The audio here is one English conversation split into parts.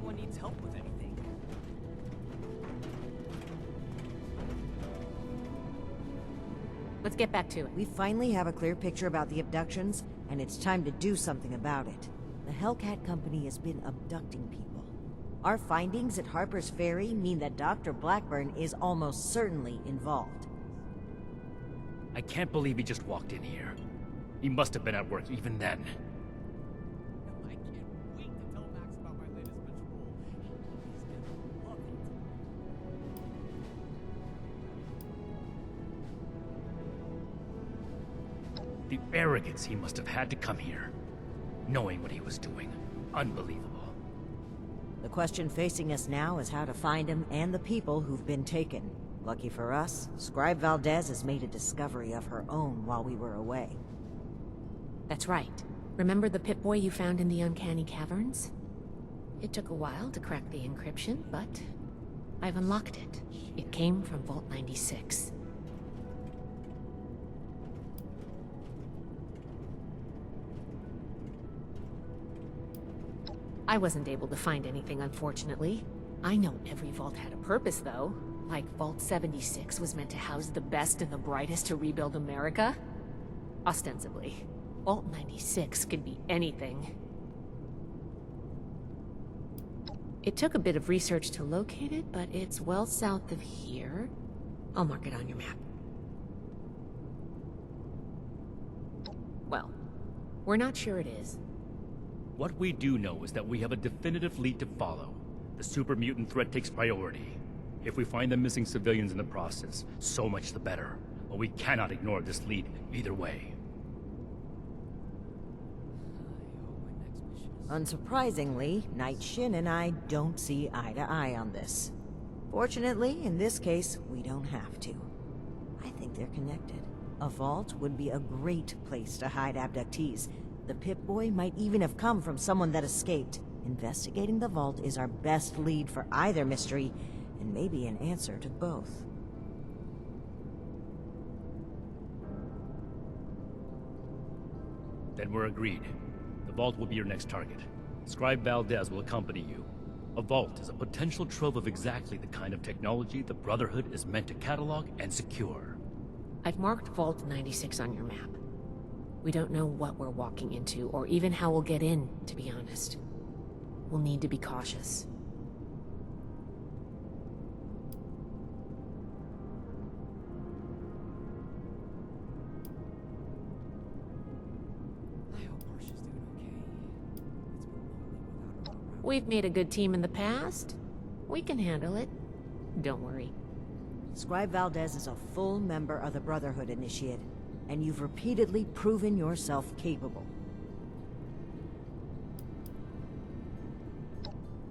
anyone needs help with anything. Let's get back to it. We finally have a clear picture about the abductions, and it's time to do something about it. The Hellcat Company has been abducting people. Our findings at Harper's Ferry mean that Dr. Blackburn is almost certainly involved. I can't believe he just walked in here. He must have been at work even then. I can't wait to tell Max about my latest patrol. He's gonna love it. The arrogance he must have had to come here, knowing what he was doing. Unbelievable. The question facing us now is how to find him and the people who've been taken. Lucky for us, Scribe Valdez has made a discovery of her own while we were away. That's right. Remember the Pip-Boy you found in the Uncanny Caverns? It took a while to crack the encryption, but I've unlocked it. It came from Vault 96. I wasn't able to find anything, unfortunately. I know every vault had a purpose, though. Like Vault 76 was meant to house the best and the brightest to rebuild America. Ostensibly. Vault 96 could be anything. It took a bit of research to locate it, but it's well south of here. I'll mark it on your map. Well, we're not sure it is. What we do know is that we have a definitive lead to follow. The super mutant threat takes priority. If we find the missing civilians in the process, so much the better. But we cannot ignore this lead either way. Unsurprisingly, Night Shin and I don't see eye to eye on this. Fortunately, in this case, we don't have to. I think they're connected. A vault would be a great place to hide abductees. The Pip-Boy might even have come from someone that escaped. Investigating the vault is our best lead for either mystery, and maybe an answer to both. Then we're agreed. The vault will be your next target. Scribe Valdez will accompany you. A vault is a potential trove of exactly the kind of technology the Brotherhood is meant to catalog and secure. I've marked Vault 96 on your map. We don't know what we're walking into, or even how we'll get in, to be honest. We'll need to be cautious. I hope Marsha's doing okay. It's been lonely without her around. We've made a good team in the past. We can handle it. Don't worry. Scribe Valdez is a full member of the Brotherhood Initiate, and you've repeatedly proven yourself capable.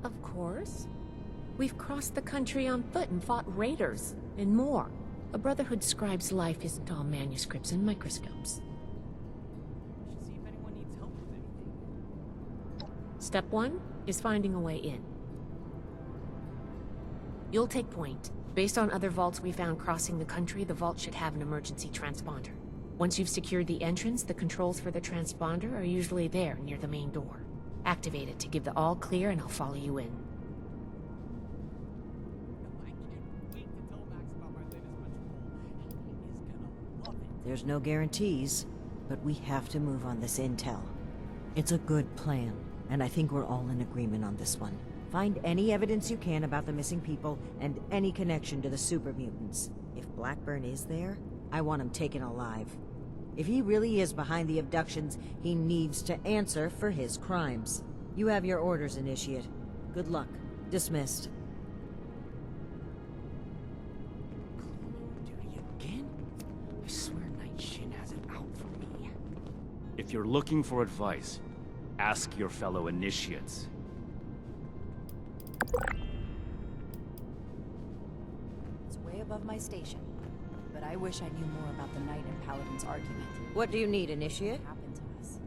Of course. We've crossed the country on foot and fought raiders, and more. A Brotherhood scribe's life isn't all manuscripts and microscopes. Should see if anyone needs help with anything. Step 1 is finding a way in. You'll take point. Based on other vaults we found crossing the country, the vault should have an emergency transponder. Once you've secured the entrance, the controls for the transponder are usually there, near the main door. Activate it to give the all clear and I'll follow you in. I can't wait to tell Max about my latest patrol. He is gonna love it. There's no guarantees, but we have to move on this intel. It's a good plan, and I think we're all in agreement on this one. Find any evidence you can about the missing people and any connection to the super mutants. If Blackburn is there, I want him taken alive. If he really is behind the abductions, he needs to answer for his crimes. You have your orders, Initiate. Good luck. Dismissed. Duty again? I swear Night Shin has it out for me. If you're looking for advice, ask your fellow initiates. It's way above my station, but I wish I knew more about the Knight and Paladin's argument. What do you need, Initiate? What happened to us?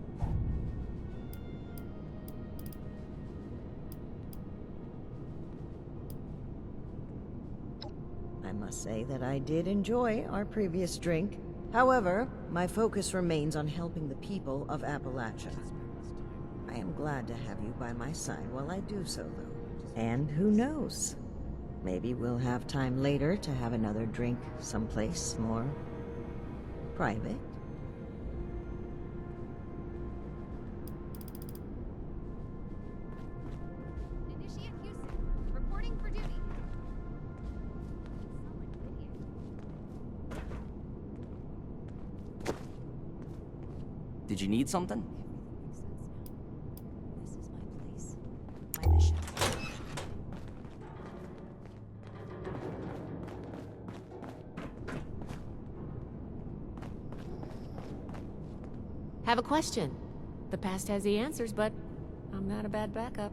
I must say that I did enjoy our previous drink. However, my focus remains on helping the people of Appalachia. I am glad to have you by my side while I do so, though. And who knows? Maybe we'll have time later to have another drink someplace more private. Initiate Houston, reporting for duty. Did you need something? Everything makes sense now. This is my place. My mission. Have a question. The past has the answers, but I'm not a bad backup.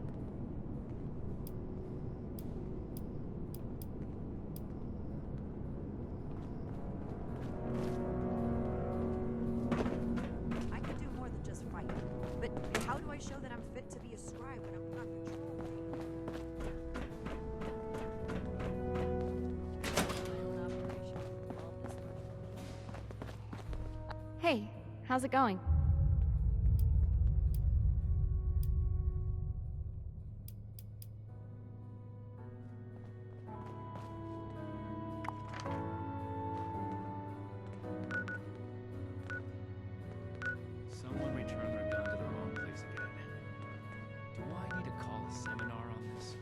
I can do more than just fight. But how do I show that I'm fit to be a scribe when I'm not controlled? Hey, how's it going? Someone returned their gun to the wrong place again. Do I need to call a seminar on this?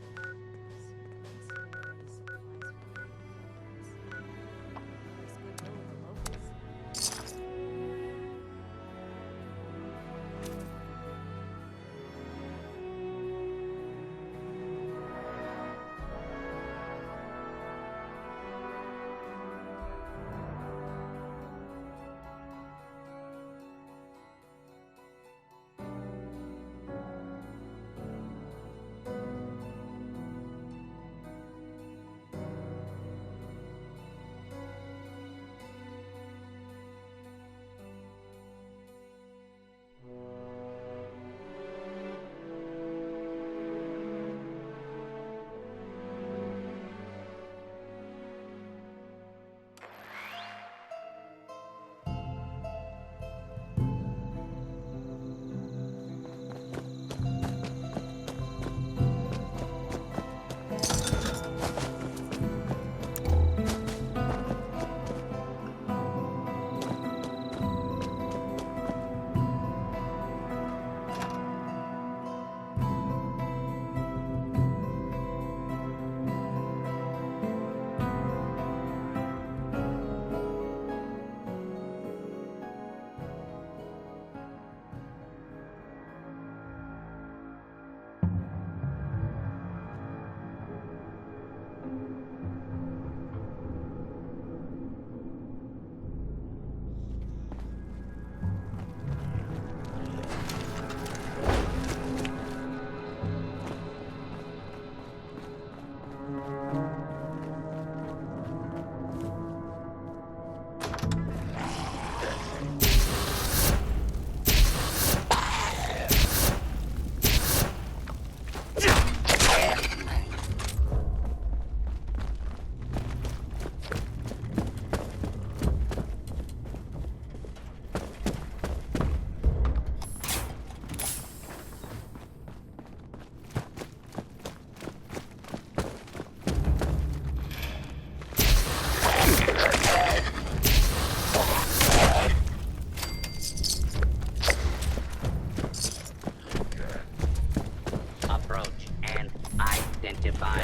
Approach and identify.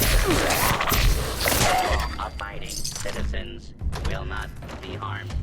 Abiding citizens will not be harmed.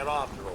there after all.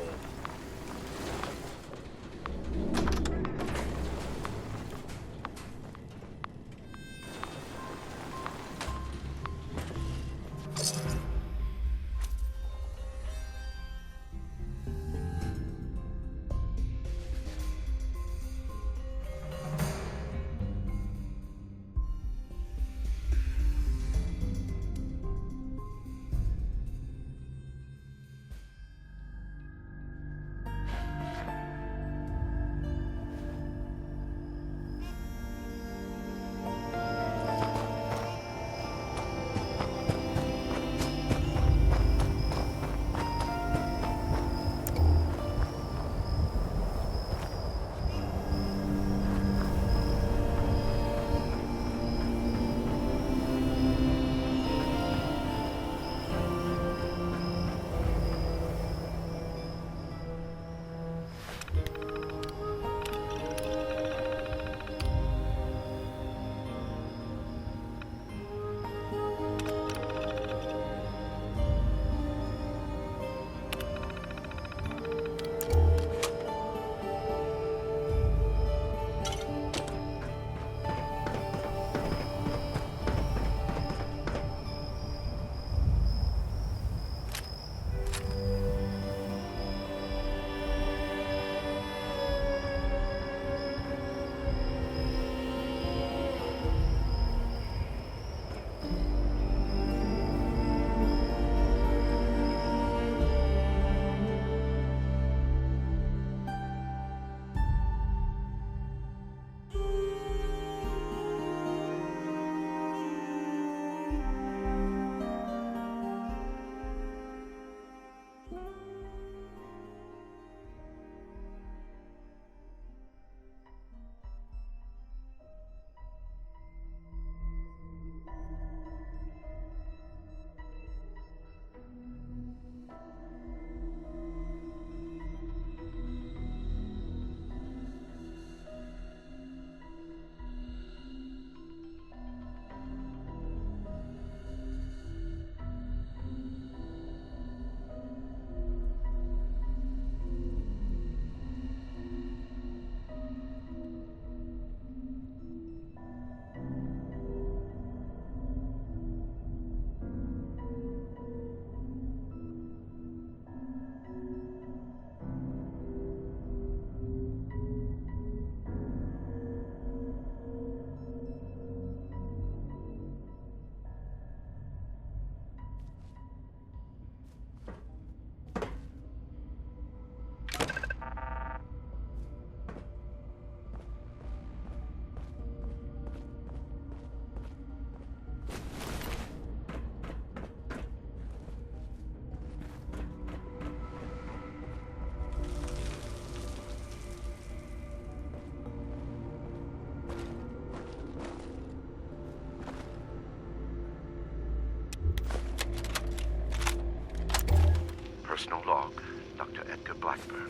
Personal log, Dr. Edgar Blackburn.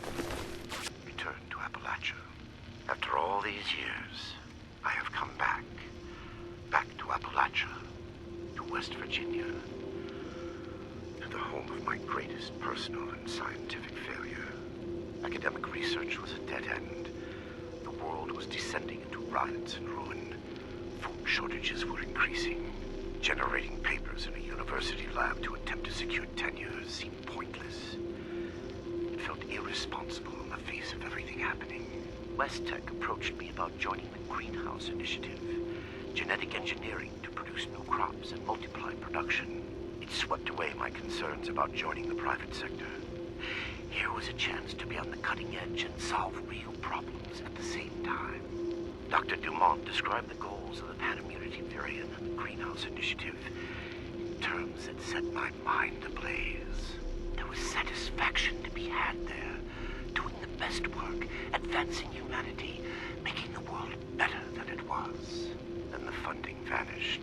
Returned to Appalachia. After all these years, I have come back. Back to Appalachia, to West Virginia, to the home of my greatest personal and scientific failure. Academic research was a dead end. The world was descending into riots and ruin. Food shortages were increasing. Generating papers in a university lab to attempt to secure tenures seemed pointless. It felt irresponsible in the face of everything happening. West-Tech approached me about joining the Greenhouse Initiative, genetic engineering to produce new crops and multiply production. It swept away my concerns about joining the private sector. Here was a chance to be on the cutting edge and solve real problems at the same time. Dr. Dumont described the goals of the Pan-Immunity Variant and the Greenhouse Initiative in terms that set my mind ablaze. There was satisfaction to be had there, doing the best work, advancing humanity, making the world better than it was. Then the funding vanished.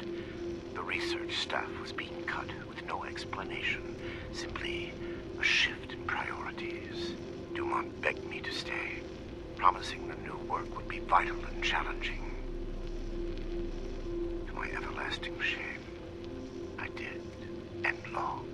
The research staff was being cut with no explanation, simply a shift in priorities. Dumont begged me to stay, promising the new work would be vital and challenging. To my everlasting shame, I did. End log.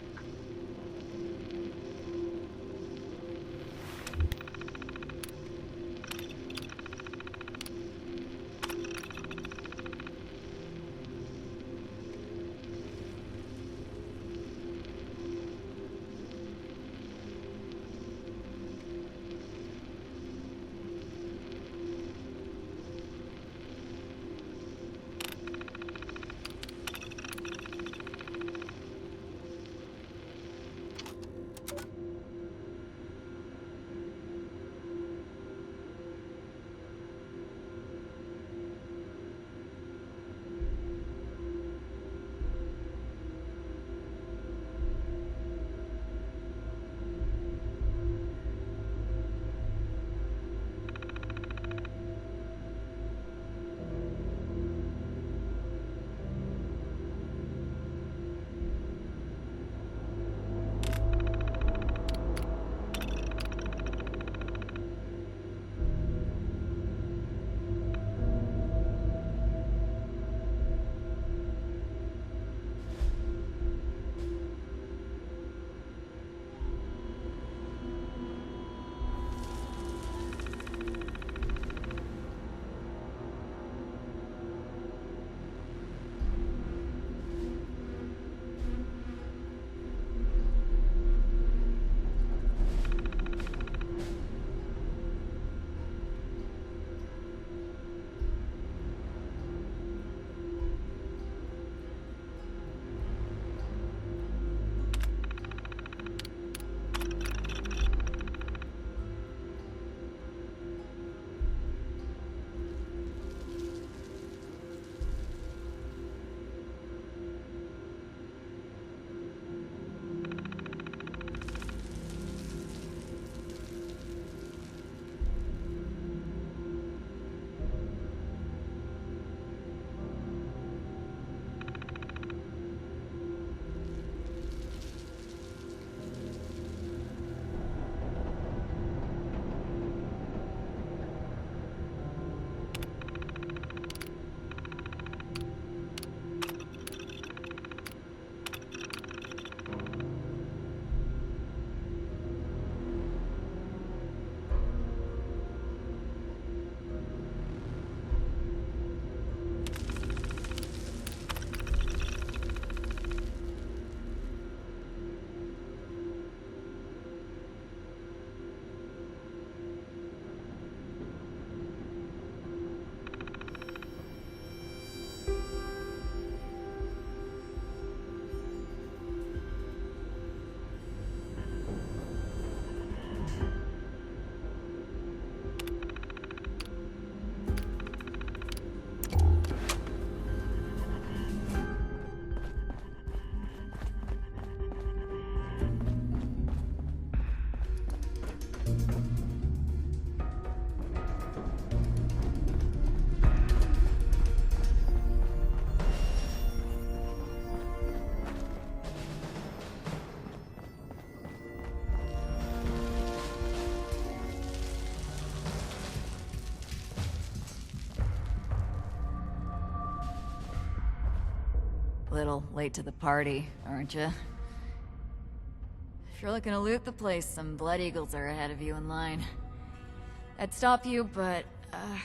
little late to the party, aren't you? If you're looking to loot the place, some Blood Eagles are ahead of you in line. I'd stop you, but, I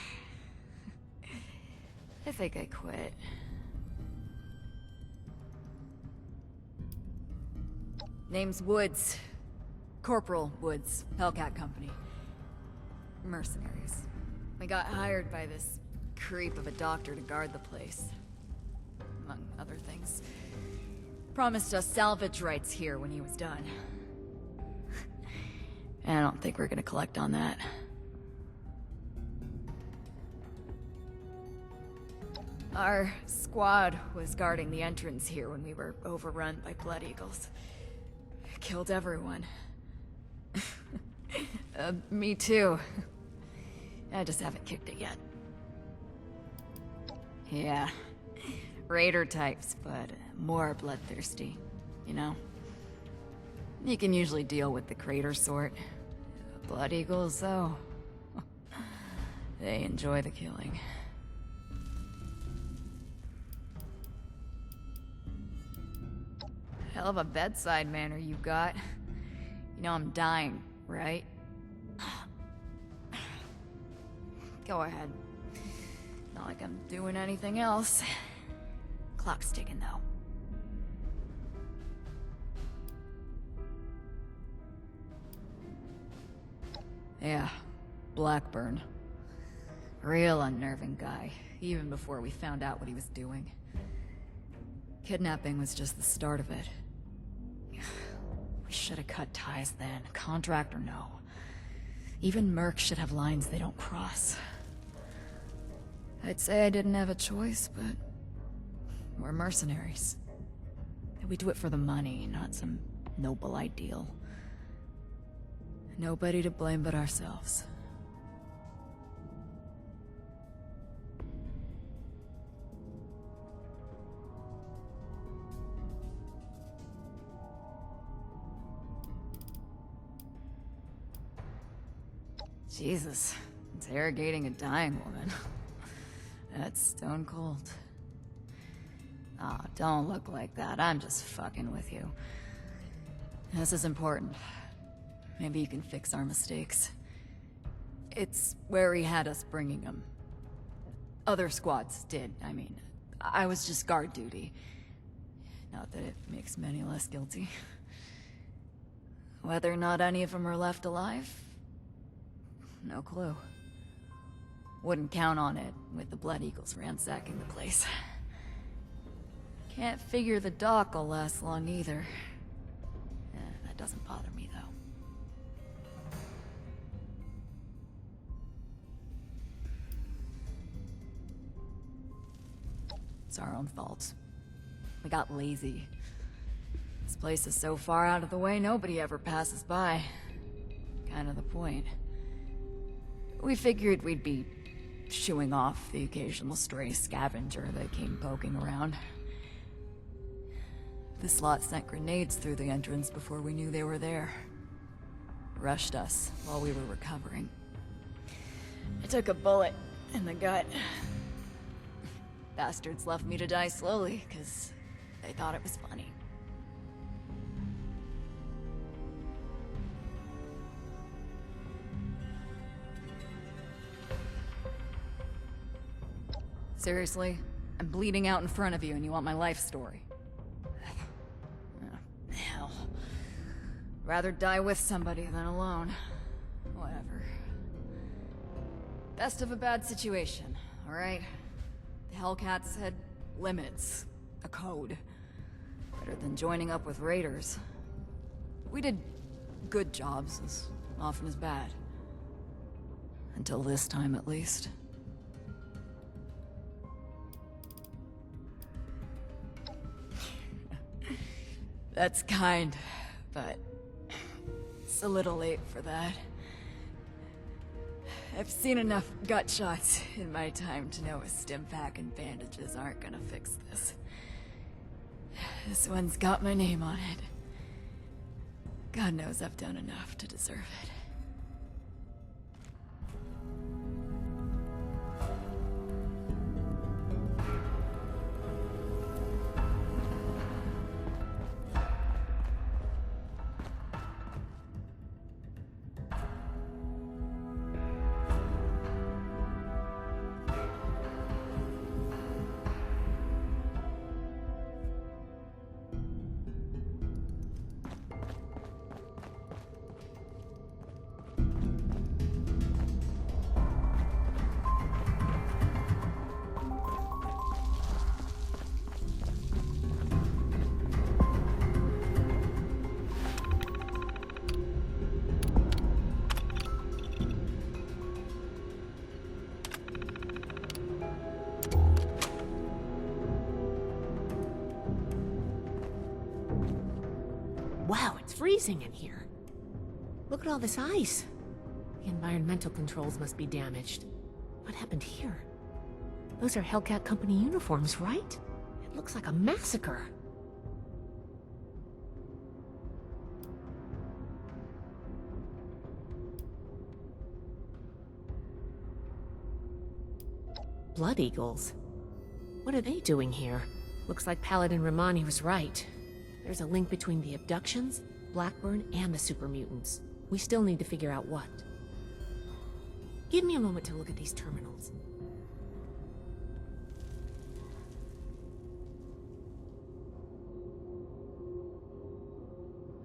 think I quit. Name's Woods. Corporal Woods, Hellcat Company. Mercenaries. We got hired by this creep of a doctor to guard the place. Among other things. Promised us salvage rights here when he was done. I don't think we're gonna collect on that. Our squad was guarding the entrance here when we were overrun by Blood Eagles. Killed everyone. Me too. I just haven't kicked it yet. Yeah. Raider types, but more bloodthirsty, you know? You can usually deal with the crater sort. Blood Eagles, though. They enjoy the killing. Hell of a bedside manner you got. You know I'm dying, right? Go ahead. Not like I'm doing anything else. Clock's ticking, though. Yeah, Blackburn. Real unnerving guy, even before we found out what he was doing. Kidnapping was just the start of it. We should have cut ties then, contract or no. Even mercs should have lines they don't cross. I'd say I didn't have a choice, but we're mercenaries. We do it for the money, not some noble ideal. Nobody to blame but ourselves. Jesus, interrogating a dying woman. That's stone cold. Oh, don't look like that. I'm just fucking with you. This is important. Maybe you can fix our mistakes. It's where he had us bringing him. Other squads did, I mean. I was just guard duty. Not that it makes me any less guilty. Whether or not any of them are left alive? No clue. Wouldn't count on it, with the Blood Eagles ransacking the place. Can't figure the dock will last long either. That doesn't bother me, though. It's our own fault. We got lazy. This place is so far out of the way, nobody ever passes by. Kind of the point. We figured we'd be shooing off the occasional stray scavenger that came poking around. This lot sent grenades through the entrance before we knew they were there. Rushed us while we were recovering. I took a bullet in the gut. Bastards left me to die slowly, because they thought it was funny. Seriously? I'm bleeding out in front of you and you want my life story? Oh, hell. Rather die with somebody than alone. Whatever. Best of a bad situation, alright? The Hellcats had limits. A code. Better than joining up with raiders. We did good jobs as often as bad. Until this time, at least. That's kind, but it's a little late for that. I've seen enough gut shots in my time to know a stim pack and bandages aren't gonna fix this. This one's got my name on it. God knows I've done enough to deserve it. Wow, it's freezing in here. Look at all this ice. The environmental controls must be damaged. What happened here? Those are Hellcat Company uniforms, right? It looks like a massacre. Blood Eagles? What are they doing here? Looks like Paladin Romani was right. There's a link between the abductions, Blackburn, and the super mutants. We still need to figure out what. Give me a moment to look at these terminals.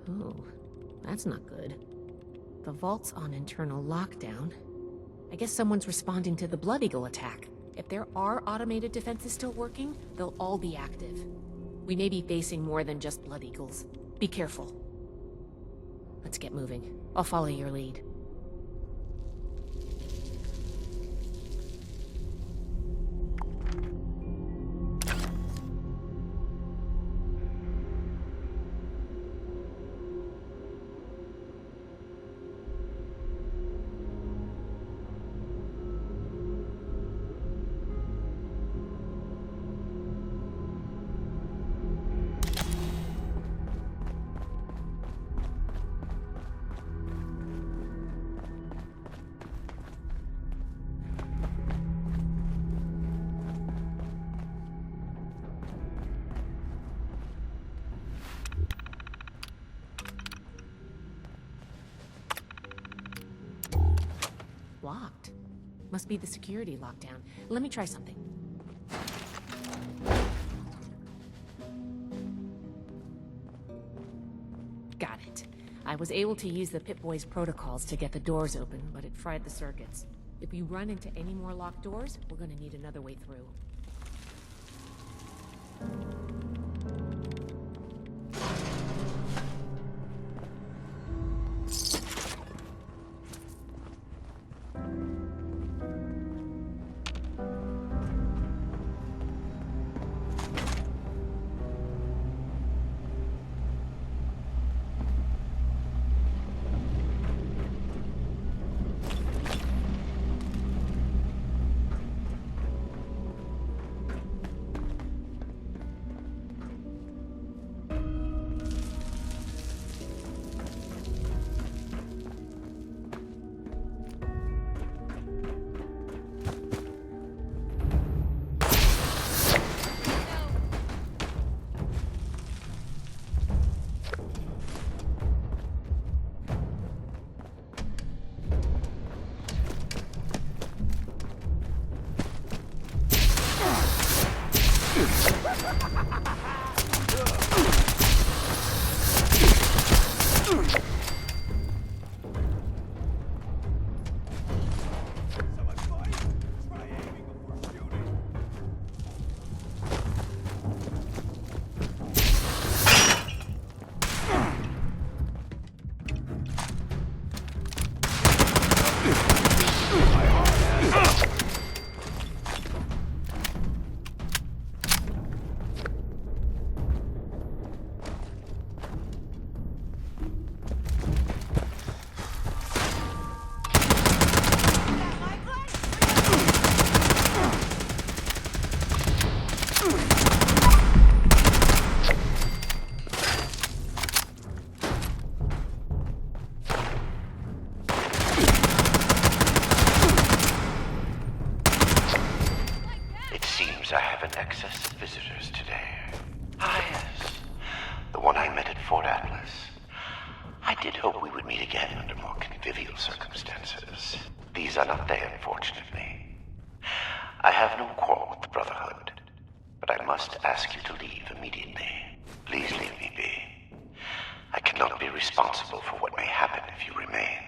Oh, that's not good. The vault's on internal lockdown. I guess someone's responding to the Blood Eagle attack. If there are automated defenses still working, they'll all be active. We may be facing more than just Blood Eagles. Be careful. Let's get moving. I'll follow your lead. Locked. Must be the security lockdown. Let me try something. Got it. I was able to use the Pip-Boy's protocols to get the doors open, but it fried the circuits. If we run into any more locked doors, we're gonna need another way through. I have an excess of visitors today. Ah, yes. The one I met at Fort Atlas. I did hope we would meet again under more convivial circumstances. These are not they, unfortunately. I have no quarrel with the Brotherhood, but I must ask you to leave immediately. Please leave me be. I cannot be responsible for what may happen if you remain.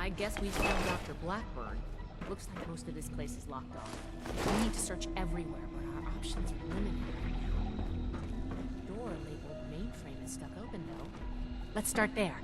I guess we found Dr. Blackburn. Looks like most of this place is locked off. We need to search everywhere, but our options are limited right now. The door labeled mainframe is stuck open, though. Let's start there.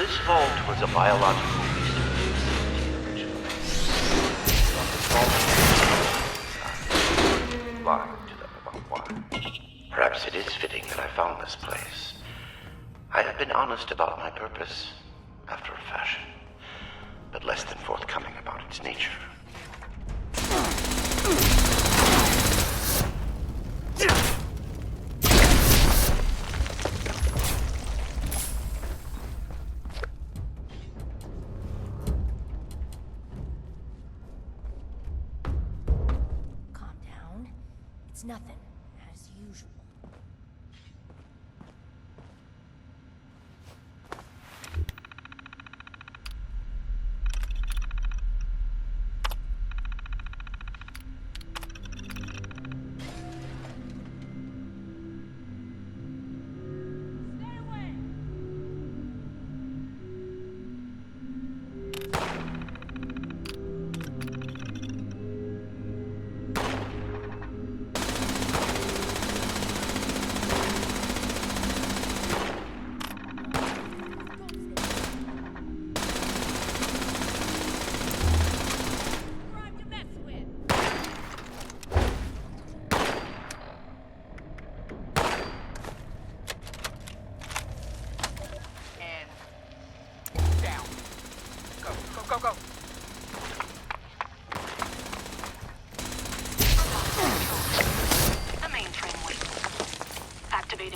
This vault was a biological research facility originally. Lying to them about why. Perhaps it is fitting that I found this place. I have been honest about my purpose, after a fashion, but less than forthcoming about its nature. Calm down. It's nothing, as usual.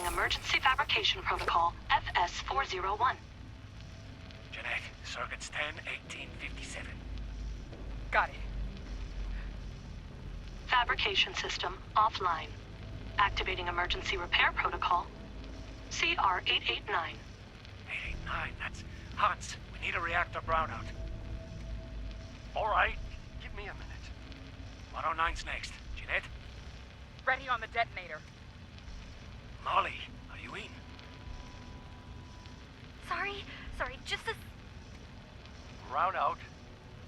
Emergency Fabrication Protocol, FS-401. Jeanette, circuits 10-1857. Got it. Fabrication system offline. Activating emergency repair protocol, CR-889. 889, that's Hans. We need a reactor brownout. All right, give me a minute. 109's next. Jeanette? Ready on the detonator. Molly, are you in? Sorry, just a... Brownout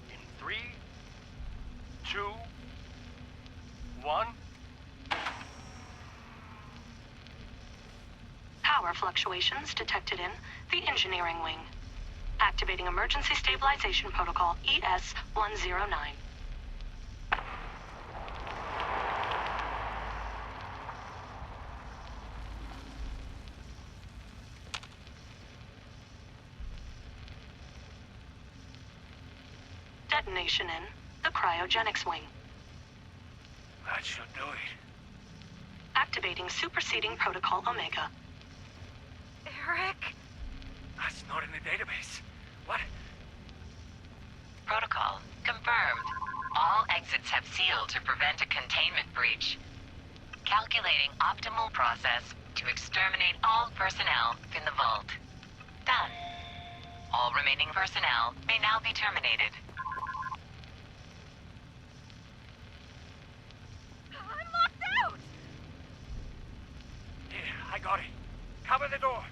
in 3, 2, 1. Power fluctuations detected in the engineering wing. Activating emergency stabilization protocol, ES-109. Detonation in the cryogenics wing. That should do it. Activating superseding protocol Omega. Eric? That's not in the database. What? Protocol confirmed. All exits have sealed to prevent a containment breach. Calculating optimal process to exterminate all personnel in the vault. Done. All remaining personnel may now be terminated. I'm locked out! Yeah, I got it. Cover the door.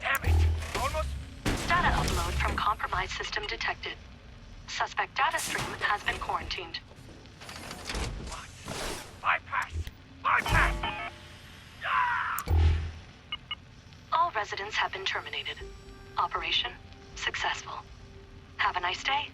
Damn it! Almost... Data upload from compromised system detected. Suspect data stream has been quarantined. What? Bypass! Bypass! Ah! All residents have been terminated. Operation successful. Have a nice day.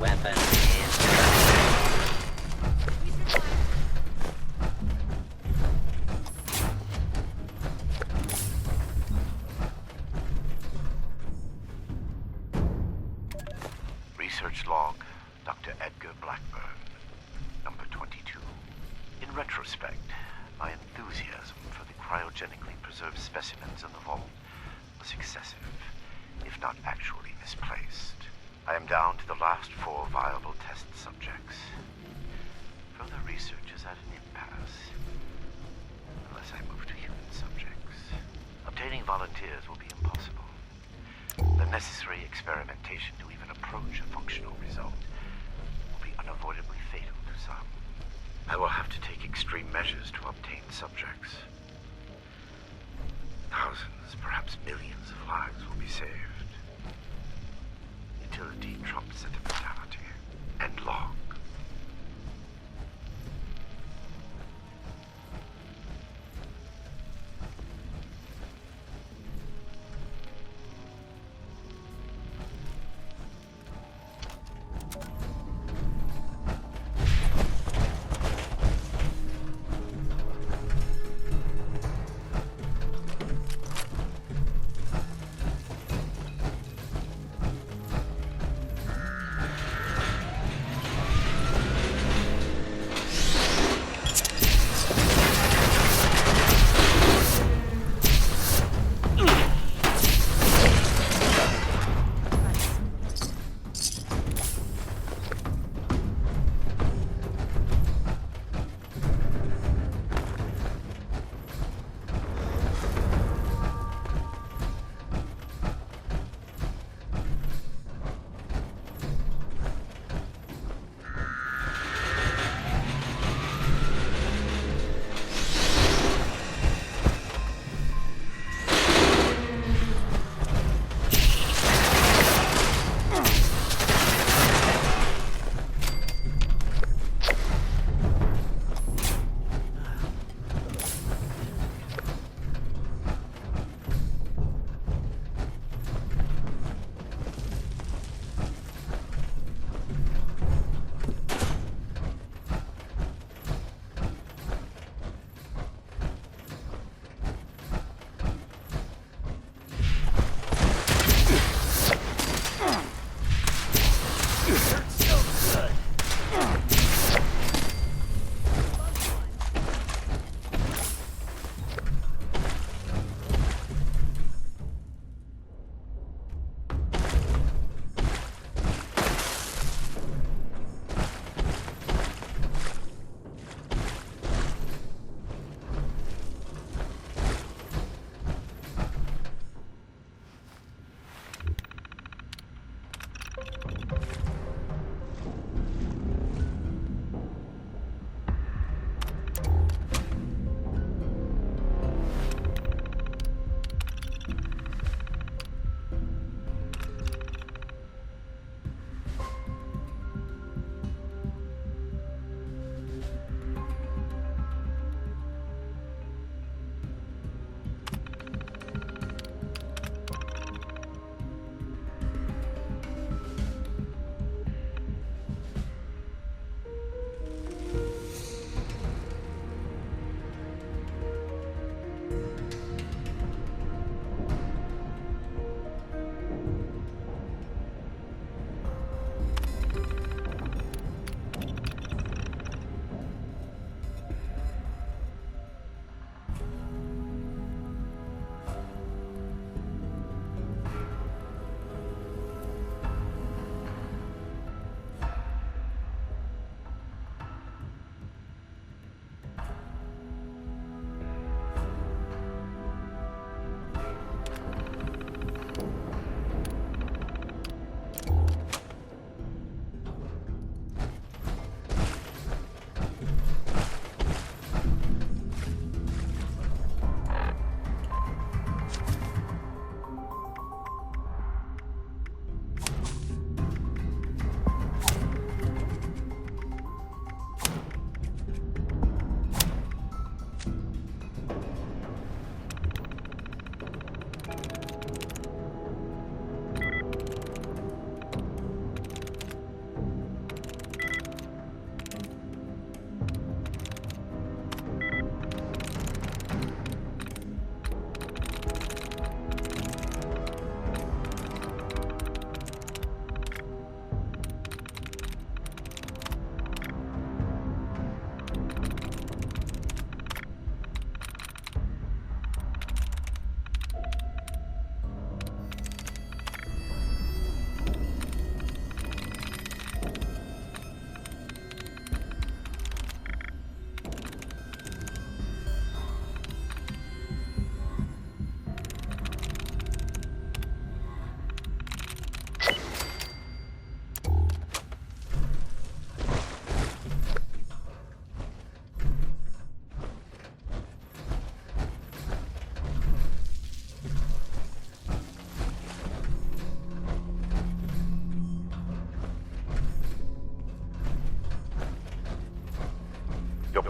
weapon is... Research log, Dr. Edgar Blackburn, number 22. In retrospect, my enthusiasm for the cryogenically preserved specimens in the vault was excessive, if not actually misplaced. I am down to the last 4 viable test subjects. Further research is at an impasse, unless I move to human subjects. Obtaining volunteers will be impossible. The necessary experimentation to even approach a functional result will be unavoidably fatal to some. I will have to take extreme measures to obtain subjects. Thousands, perhaps millions of lives will be saved. Utility trumps sentimentality. End log.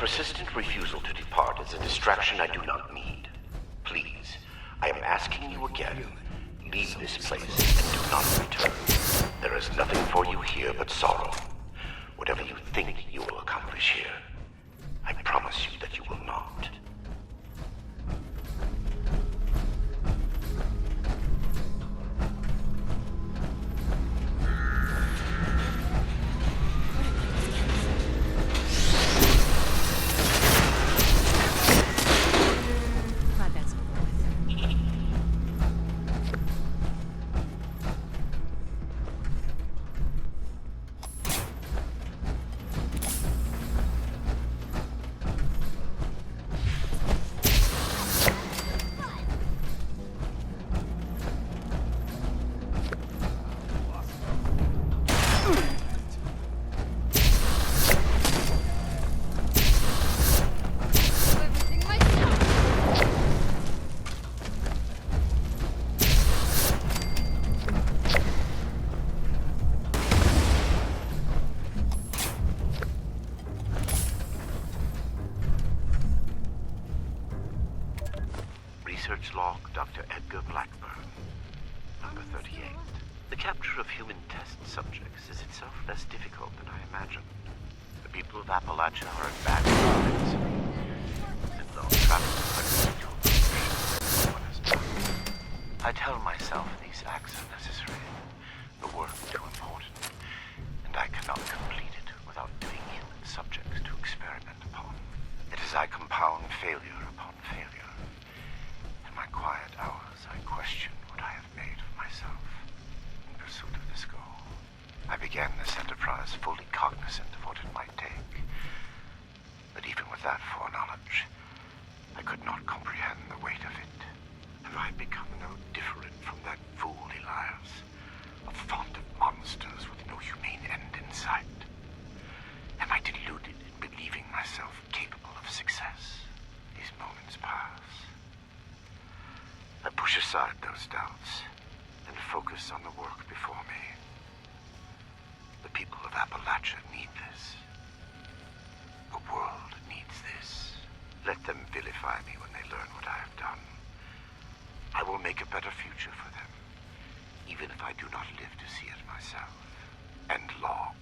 persistent refusal to depart is a distraction I do not need. Please, I am asking you again, leave this place and do not return. There is nothing for you here but sorrow. Whatever you think you will accomplish here, I promise you that you will not. Glad that's Everything myself. Research log, Dr. Edgar Blackburn. Number 38. The capture of human test subjects is itself less difficult than I imagined. The people of Appalachia are in bad hands. And long travel one has done. I tell myself these acts are necessary. The work too important. And I cannot complete it without giving human subjects to experiment upon. It is I compound failure upon failure. In my quiet hours, I question what I have made of myself in pursuit of this goal. I began this enterprise fully cognizant of what it might take. But even with that foreknowledge, I could not comprehend the weight of it. Have I become no different from that fool Elias, a font of monsters with no humane end in sight? Am I deluded in believing myself capable of success? These moments pass. I push aside those doubts and focus on the work before me. The people of Appalachia need this. The world needs this. Let them vilify me when they learn what I have done. I will make a better future for them, even if I do not live to see it myself. End log.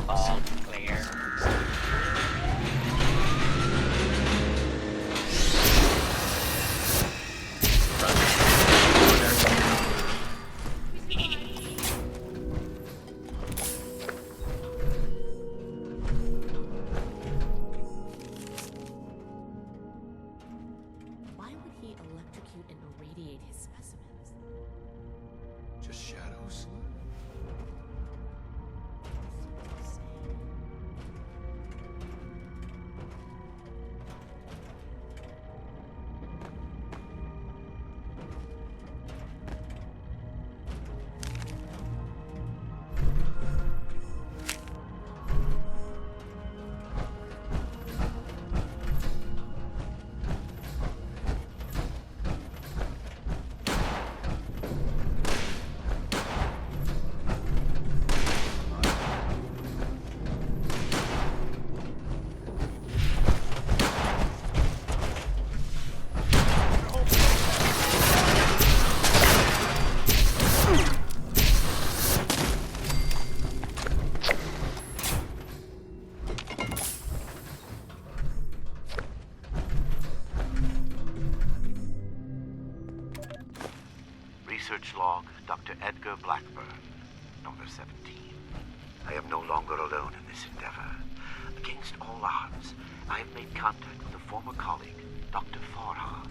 All clear. Research log, Dr. Edgar Blackburn, number 17. I am no longer alone in this endeavor. Against all odds, I have made contact with a former colleague, Dr. Farha,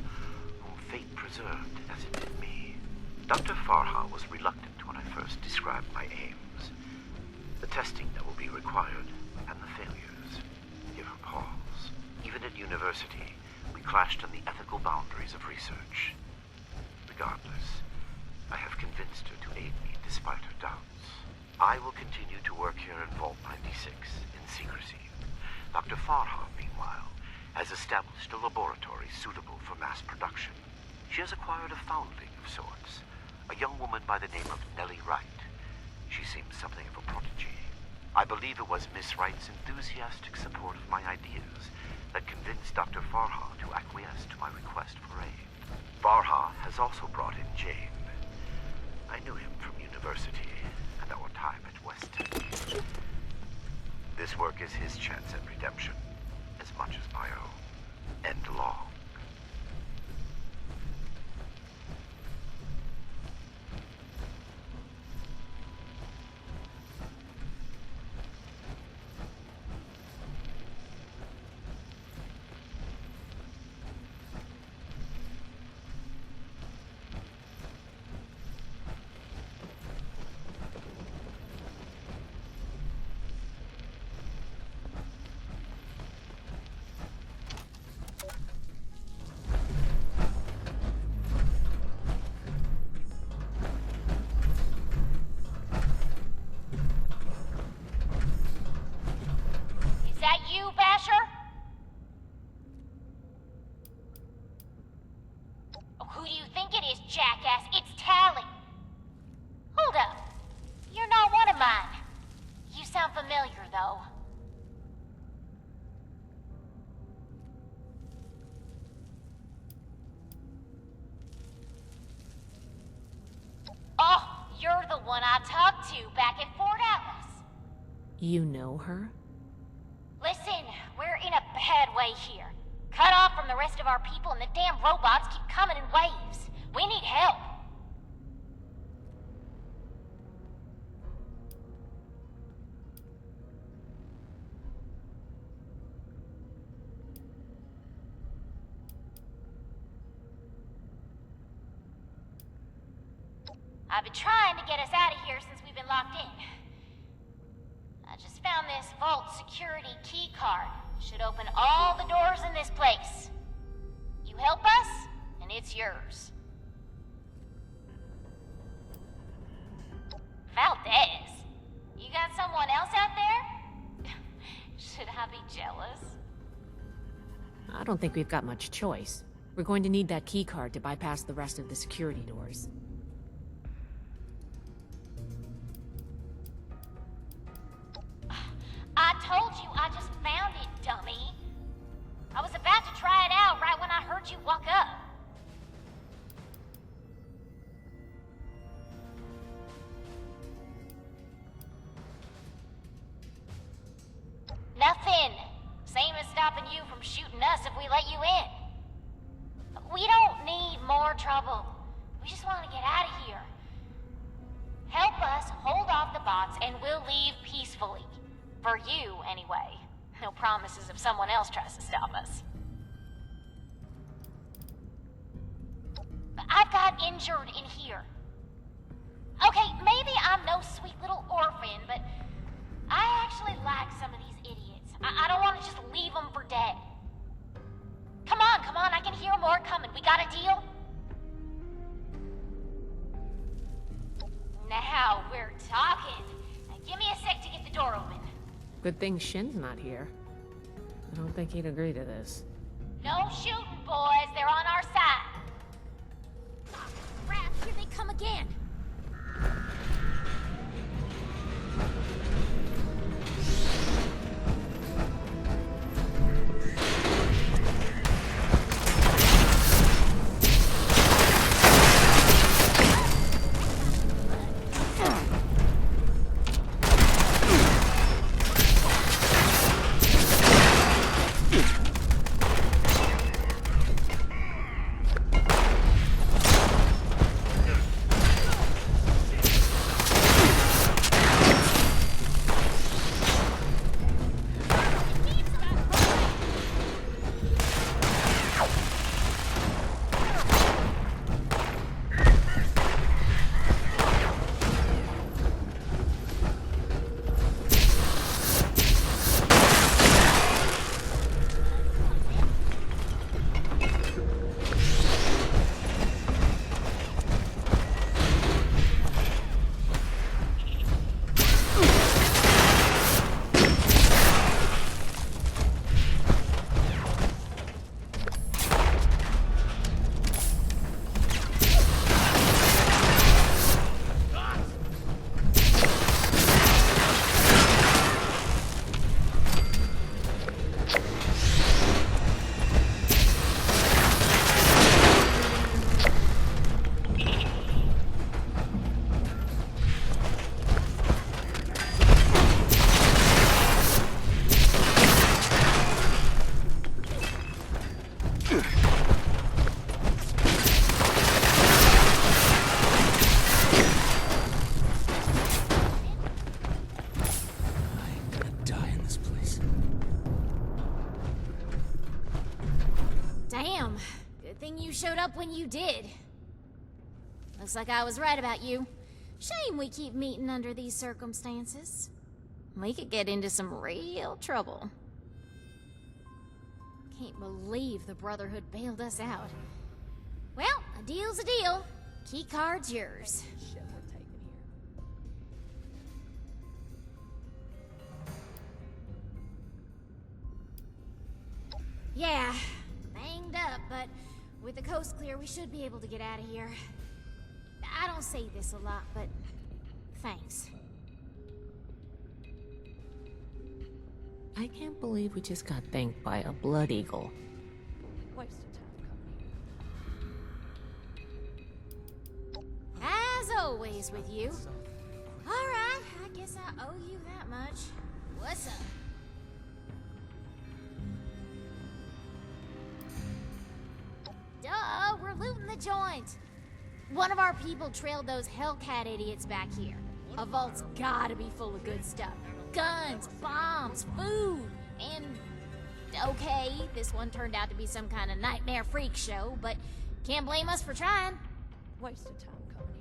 whom fate preserved as it did me. Dr. Farha was reluctant when I first described my aims, the testing that will be required, and the failures. Give her pause. Even at university, we clashed on the ethical boundaries of research. Regardless, I have convinced her to aid me despite her doubts. I will continue to work here in Vault 96 in secrecy. Dr. Farha, meanwhile, has established a laboratory suitable for mass production. She has acquired a foundling of sorts, a young woman by the name of Nellie Wright. She seems something of a prodigy. I believe it was Miss Wright's enthusiastic support of my ideas that convinced Dr. Farha to acquiesce to my request for aid. Farha has also brought in Jane. I knew him from university and our time at West Tech. This work is his chance at redemption, as much as my own. End long. You, Basher? Who do you think it is, jackass? It's Tally. Hold up. You're not one of mine. You sound familiar, though. Oh, you're the one I talked to back at Fort Atlas. You know her? Listen, we're in a bad way here. Cut off from the rest of our people and the damn robots keep coming in waves. We need help. I've been trying to get us out of here since we've been locked in. I just found this vault security key card. Should open all the doors in this place. You help us, and it's yours. Valdez, you got someone else out there? Should I be jealous? I don't think we've got much choice. We're going to need that key card to bypass the rest of the security doors. I told you I just found it, dummy. I was about to try it out right when I heard you walk up. Nothing. Same as stopping you from shooting us if we let you in. We don't need more trouble. We just want to get out of here. Help us hold off the bots and we'll leave peacefully. For you, anyway. No promises if someone else tries to stop us. I've got injured in here. Okay, maybe I'm no sweet little orphan, but I actually like some of these idiots. I don't want to just leave them for dead. Come on, I can hear more coming. We got a deal? Now we're talking. Now give me a sec to get the door open. Good thing Shin's not here. I don't think he'd agree to this. No shooting, boys. They're on our side. Oh, crap, here they come again. Damn. Good thing you showed up when you did. Looks like I was right about you. Shame we keep meeting under these circumstances. We could get into some real trouble. Can't believe the Brotherhood bailed us out. Well, a deal's a deal. Key card's yours. Shit we're taking here. Yeah, banged up, but with the coast clear, we should be able to get out of here. I don't say this a lot, but thanks. I can't believe we just got thanked by a Blood Eagle. Waste of time coming here. As always with you. Alright, I guess I owe you that much. What's up? Duh, we're looting the joint. One of our people trailed those Hellcat idiots back here. A vault's gotta be full of good stuff. Guns, bombs, food, and... Okay, this one turned out to be some kind of nightmare freak show, but can't blame us for trying. Waste of time coming here.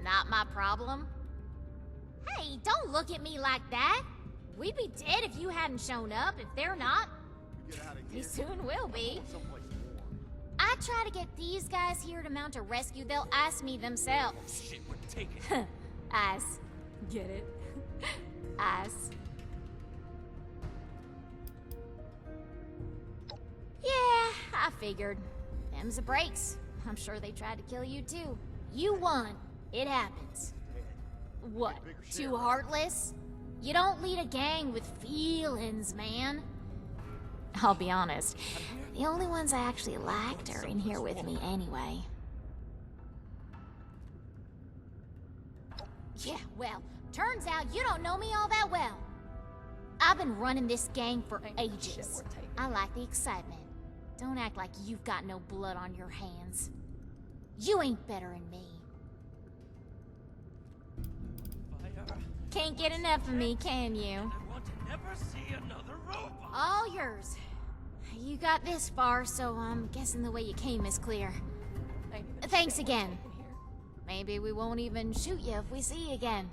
Not my problem. Hey, don't look at me like that. We'd be dead if you hadn't shown up. If they're not, they soon will be. I try to get these guys here to mount a rescue, they'll ask me themselves. Shit, we're taking. Ass. Get it? Ass. Yeah, I figured. Them's the breaks. I'm sure they tried to kill you too. You won. It happens. What? Too heartless? You don't lead a gang with feelings, man. I'll be honest. The only ones I actually liked are in here with me anyway. Yeah, well, turns out you don't know me all that well. I've been running this gang for ages. I like the excitement. Don't act like you've got no blood on your hands. You ain't better than me. Can't get enough of me, can you? I want to never see another robot. All yours. You got this far, so I'm guessing the way you came is clear. Thanks again. Maybe we won't even shoot you if we see you again.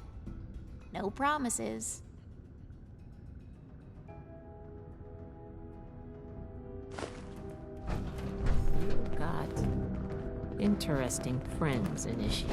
No promises. You've got interesting friends, Initiate.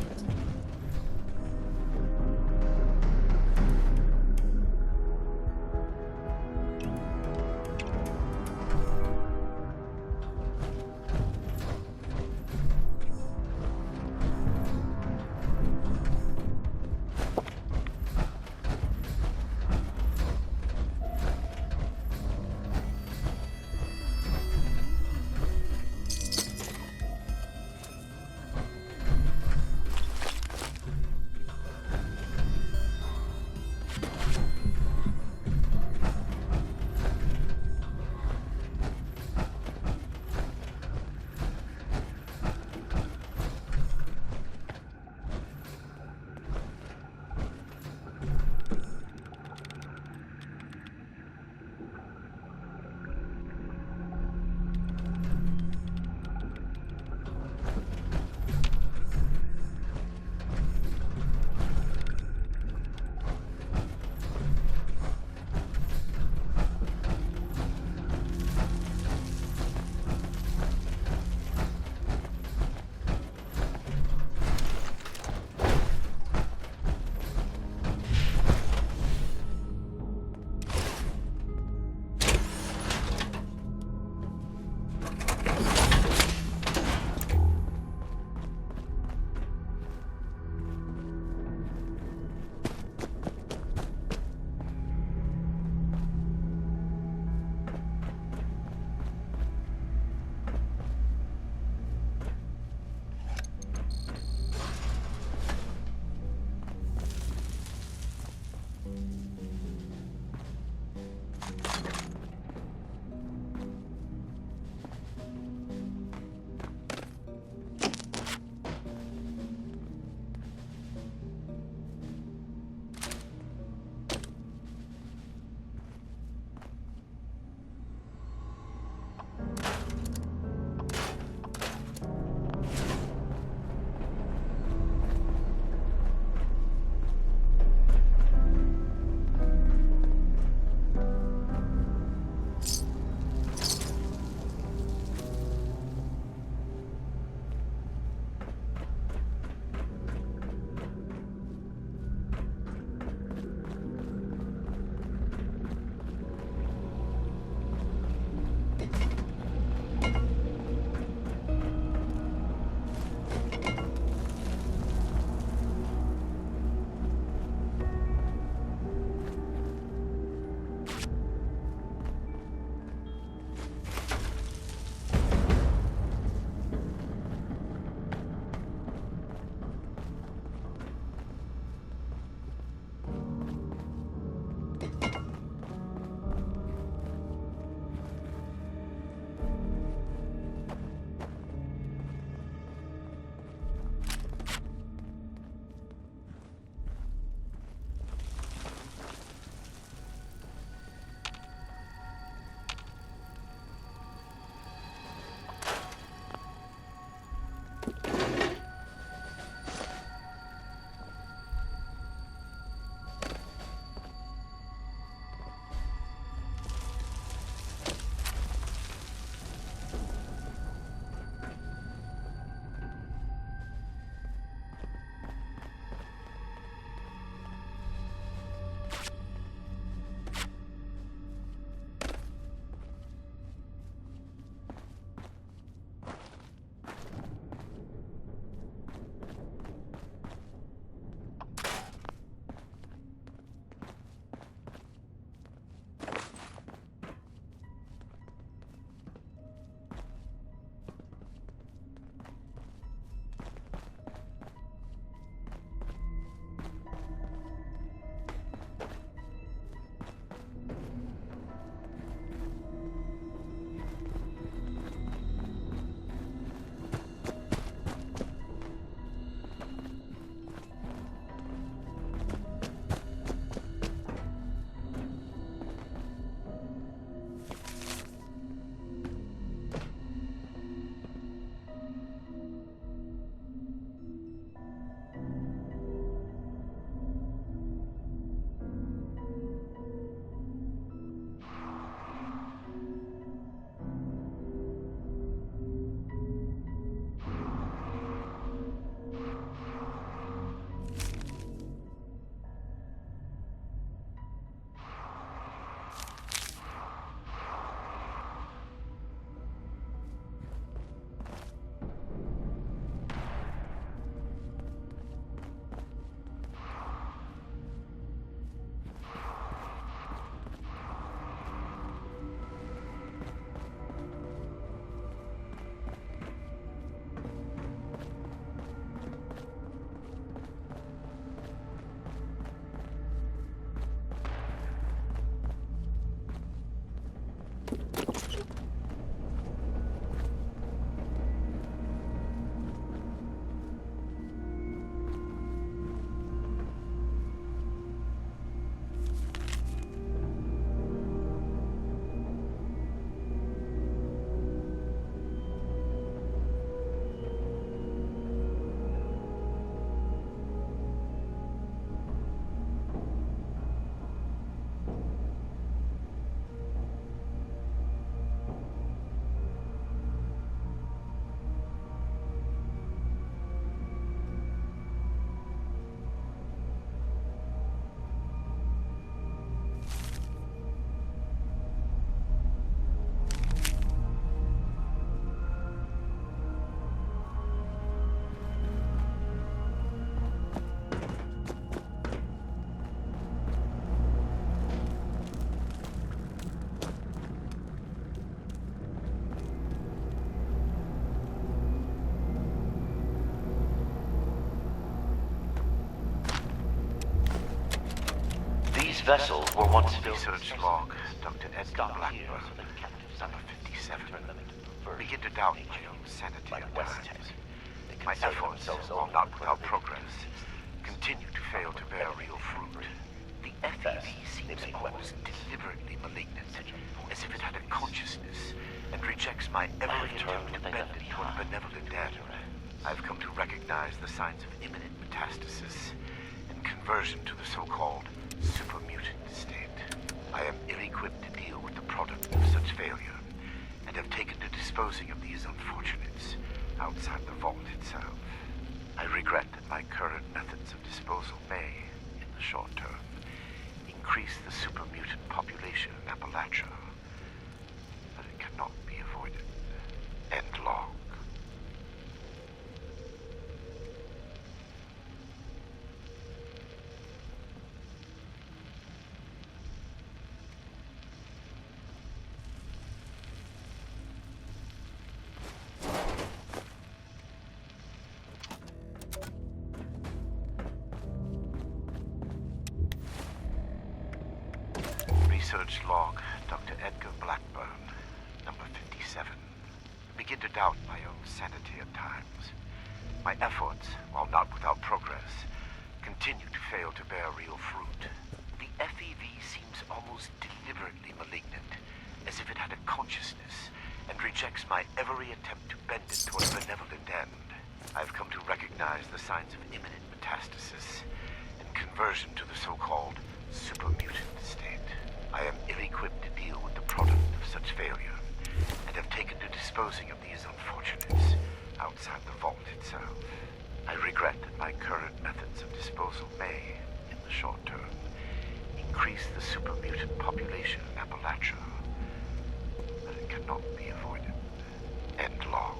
Vessels were once research log, Dr. Edgar Blackburn, number 57. Begin to doubt my own sanity at times. My efforts, while not without progress, continue to fail to bear real fruit. The FEV seems almost deliberately malignant, as if it had a consciousness, and rejects my every attempt to bend it toward a benevolent end. I've come to recognize the signs of imminent metastasis and conversion to the so-called super-mutant state. I am ill-equipped to deal with the product of such failure, and have taken to disposing of these unfortunates outside the vault itself. I regret that my current methods of disposal may, in the short term, increase the super-mutant population in Appalachia, but it cannot be avoided. End log. Research log, Dr. Edgar Blackburn, number 57. Begin to doubt my own sanity at times. My efforts, while not without progress, continue to fail to bear real fruit. The FEV seems almost deliberately malignant, as if it had a consciousness, and rejects my every attempt to bend it toward a benevolent end. I've come to recognize the signs of imminent metastasis and conversion to the so-called super-mutant state. I am ill-equipped to deal with the product of such failure, and have taken to disposing of these unfortunates outside the vault itself. I regret that my current methods of disposal may, in the short term, increase the super-mutant population in Appalachia, but it cannot be avoided. End log.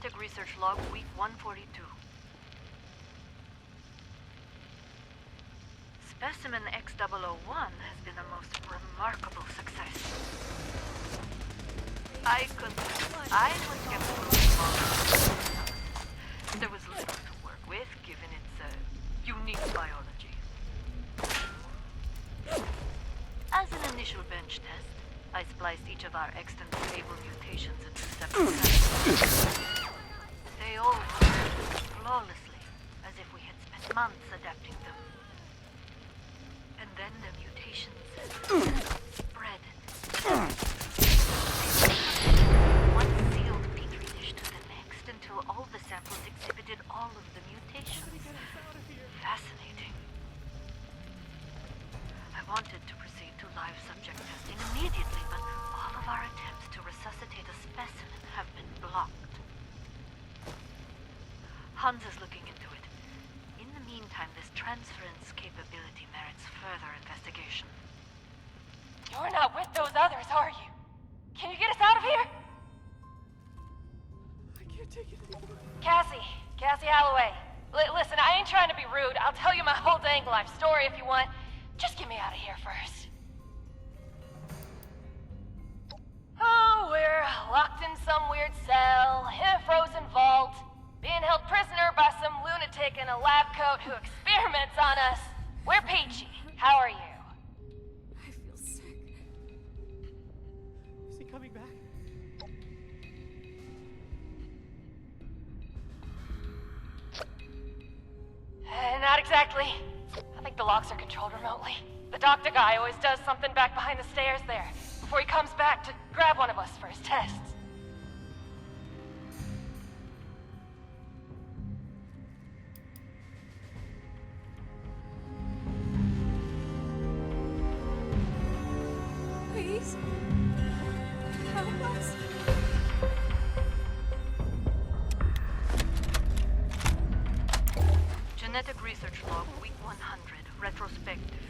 Genetic Research Log, Week 142. Specimen X001 has been a most remarkable success. I was skeptical of there was little to work with, given its unique biology. As an initial bench test, I spliced each of our extant stable mutations into separate samples. They all worked flawlessly, as if we had spent months adapting them. And then the mutations spread. One sealed petri dish to the next until all the samples exhibited all of the mutations. Fascinating. I wanted to proceed to live subject testing immediately, but all of our attempts to resuscitate a specimen have been blocked. Hans is looking into it. In the meantime, this transference capability merits further investigation. You're not with those others, are you? Can you get us out of here? I can't take it anymore. Cassie Alloway. Listen, I ain't trying to be rude. I'll tell you my whole dang life story if you want. Just get me out of here first. Oh, we're locked in some weird cell, in a frozen vault, being held prisoner by some lunatic in a lab coat who experiments on us. We're peachy. How are you? I feel sick. Is he coming back? Not exactly. I think the locks are controlled remotely. The doctor guy always does something back behind the stairs there, before he comes back to grab one of us for his tests. Please? Help us? Genetic Research Log, Week 100, Retrospective.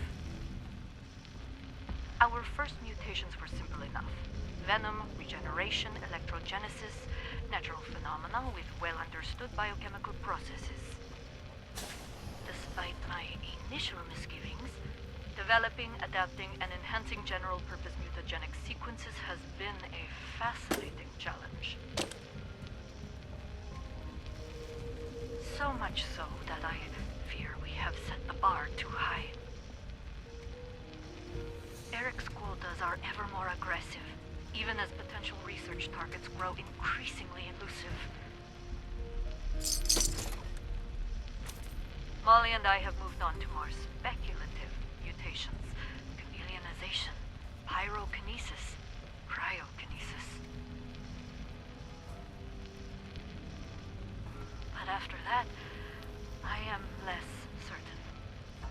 Our first mutations were simple enough. Venom, regeneration, electrogenesis, natural phenomena with well-understood biochemical processes. Despite my initial misgivings, developing, adapting, and enhancing general-purpose mutagenic sequences has been a fascinating challenge. So much so that I fear we have set the bar too high. Eric's quotas are ever more aggressive, even as potential research targets grow increasingly elusive. Molly and I have moved on to more speculative mutations. Chameleonization, pyrokinesis, cryokinesis. But after that, I am less certain.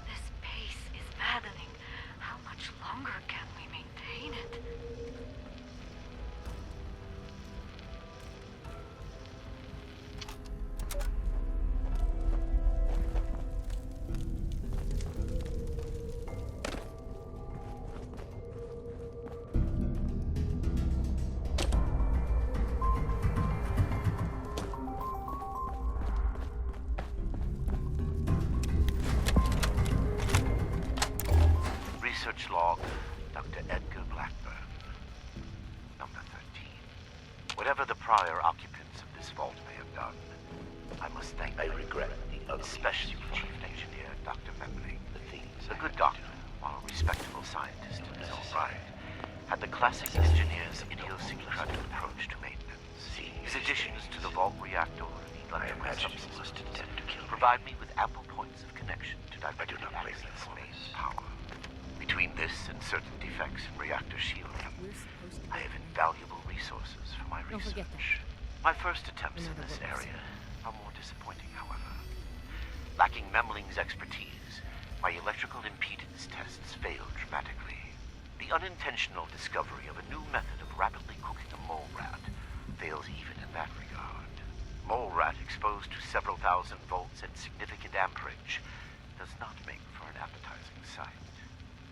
This pace is maddening. How much longer can we maintain it? Research log, Dr. Edgar Blackburn. Number 13. Whatever the prior occupants of this vault may have done, I must thank especially Chief Engineer Dr. Memling. A good doctor, while a respectable scientist in his own right, had the classic engineer's idiosyncratic approach to maintenance. His additions to the vault reactor and electrical subsystems provide me with ample points of connection to directly access main power. Between this and certain defects in reactor shielding, I have invaluable resources for my research. My first attempts in this area are more disappointing, however. Lacking Memling's expertise, my electrical impedance tests failed dramatically. The unintentional discovery of a new method of rapidly cooking a mole rat fails even in that regard. Mole rat exposed to several thousand volts at significant amperage does not make for an appetizing sight.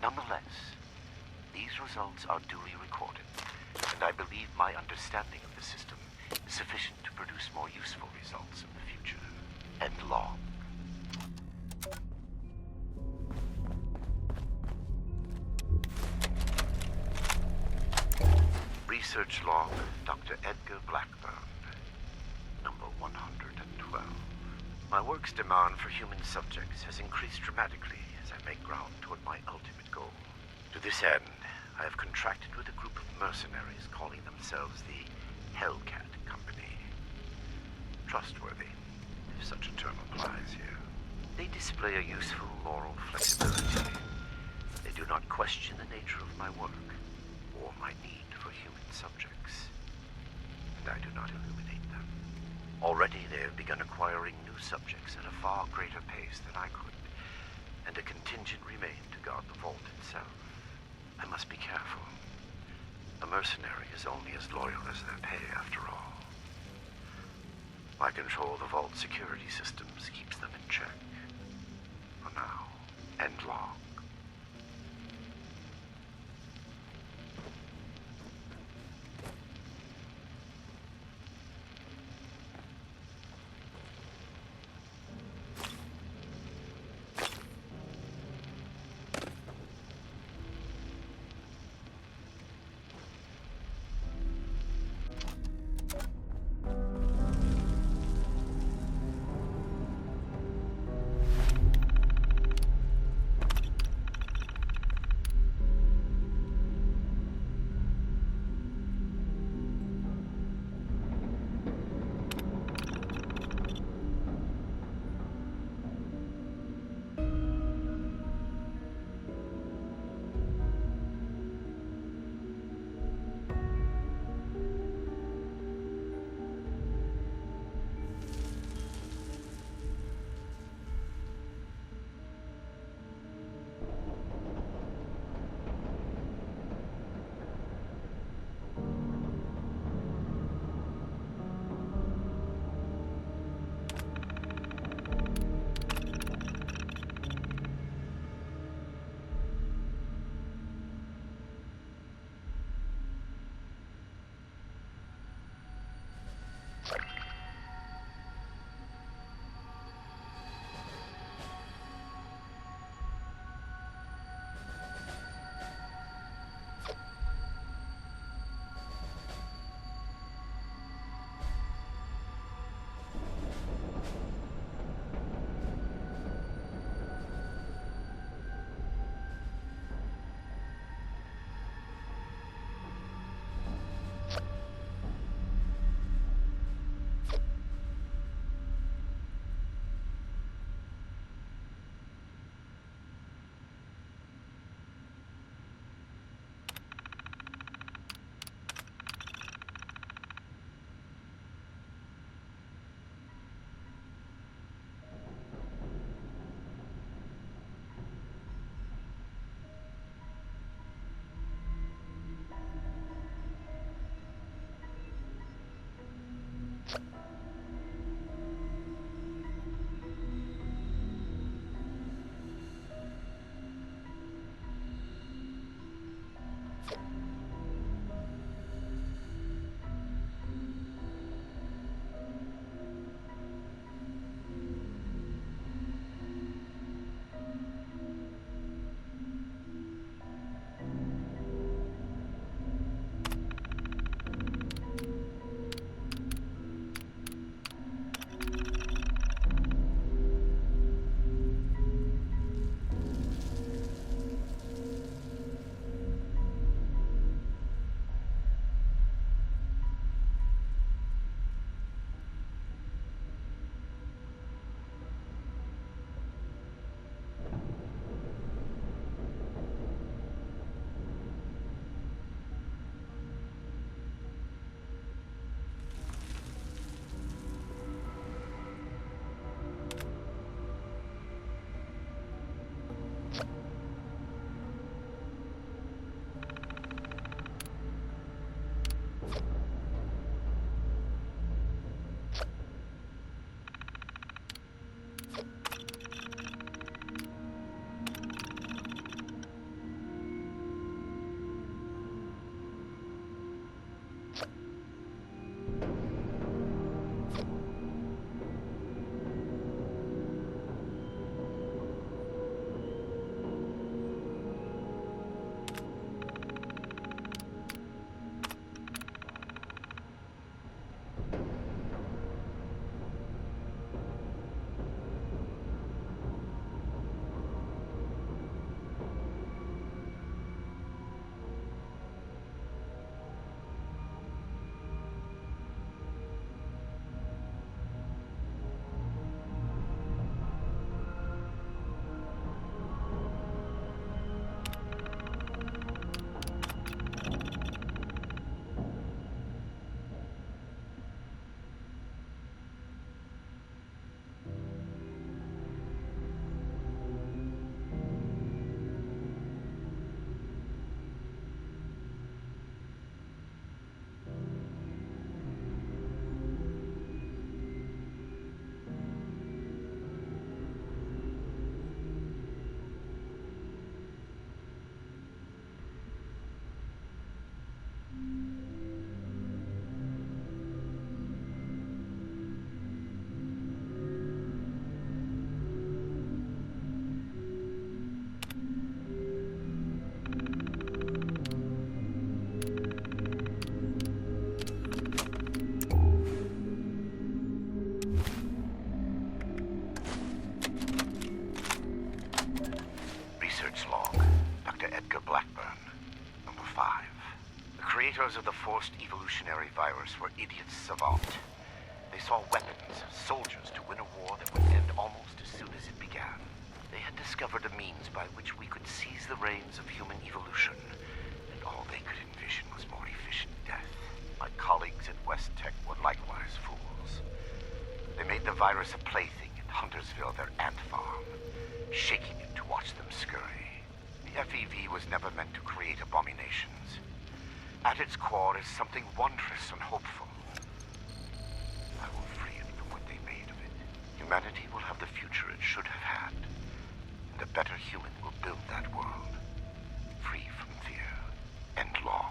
Nonetheless, these results are duly recorded, and I believe my understanding of the system sufficient to produce more useful results in the future. End log. Research log, Dr. Edgar Blackburn, number 112. My work's demand for human subjects has increased dramatically as I make ground toward my ultimate goal. To this end, I have contracted with a group of mercenaries calling themselves the Hellcat Company. Trustworthy, if such a term applies here. They display a useful moral flexibility. They do not question the nature of my work or my need for human subjects, and I do not illuminate them. Already they have begun acquiring new subjects at a far greater pace than I could, and a contingent remained to guard the vault itself. I must be careful. A mercenary is only as loyal as their pay, after all. My control of the vault security systems keeps them in check. For now. End log. creators of the forced evolutionary virus were idiots savant. They saw weapons, soldiers to win a war that would end almost as soon as it began. They had discovered a means by which we could seize the reins of human evolution, and all they could envision was more efficient death. My colleagues at West Tech were likewise fools. They made the virus a plaything in Huntersville, their ant farm, shaking it to watch them scurry. The FEV was never meant to create abominations. At its core is something wondrous and hopeful. I will free it from what they made of it. Humanity will have the future it should have had, and a better human will build that world, free from fear and law.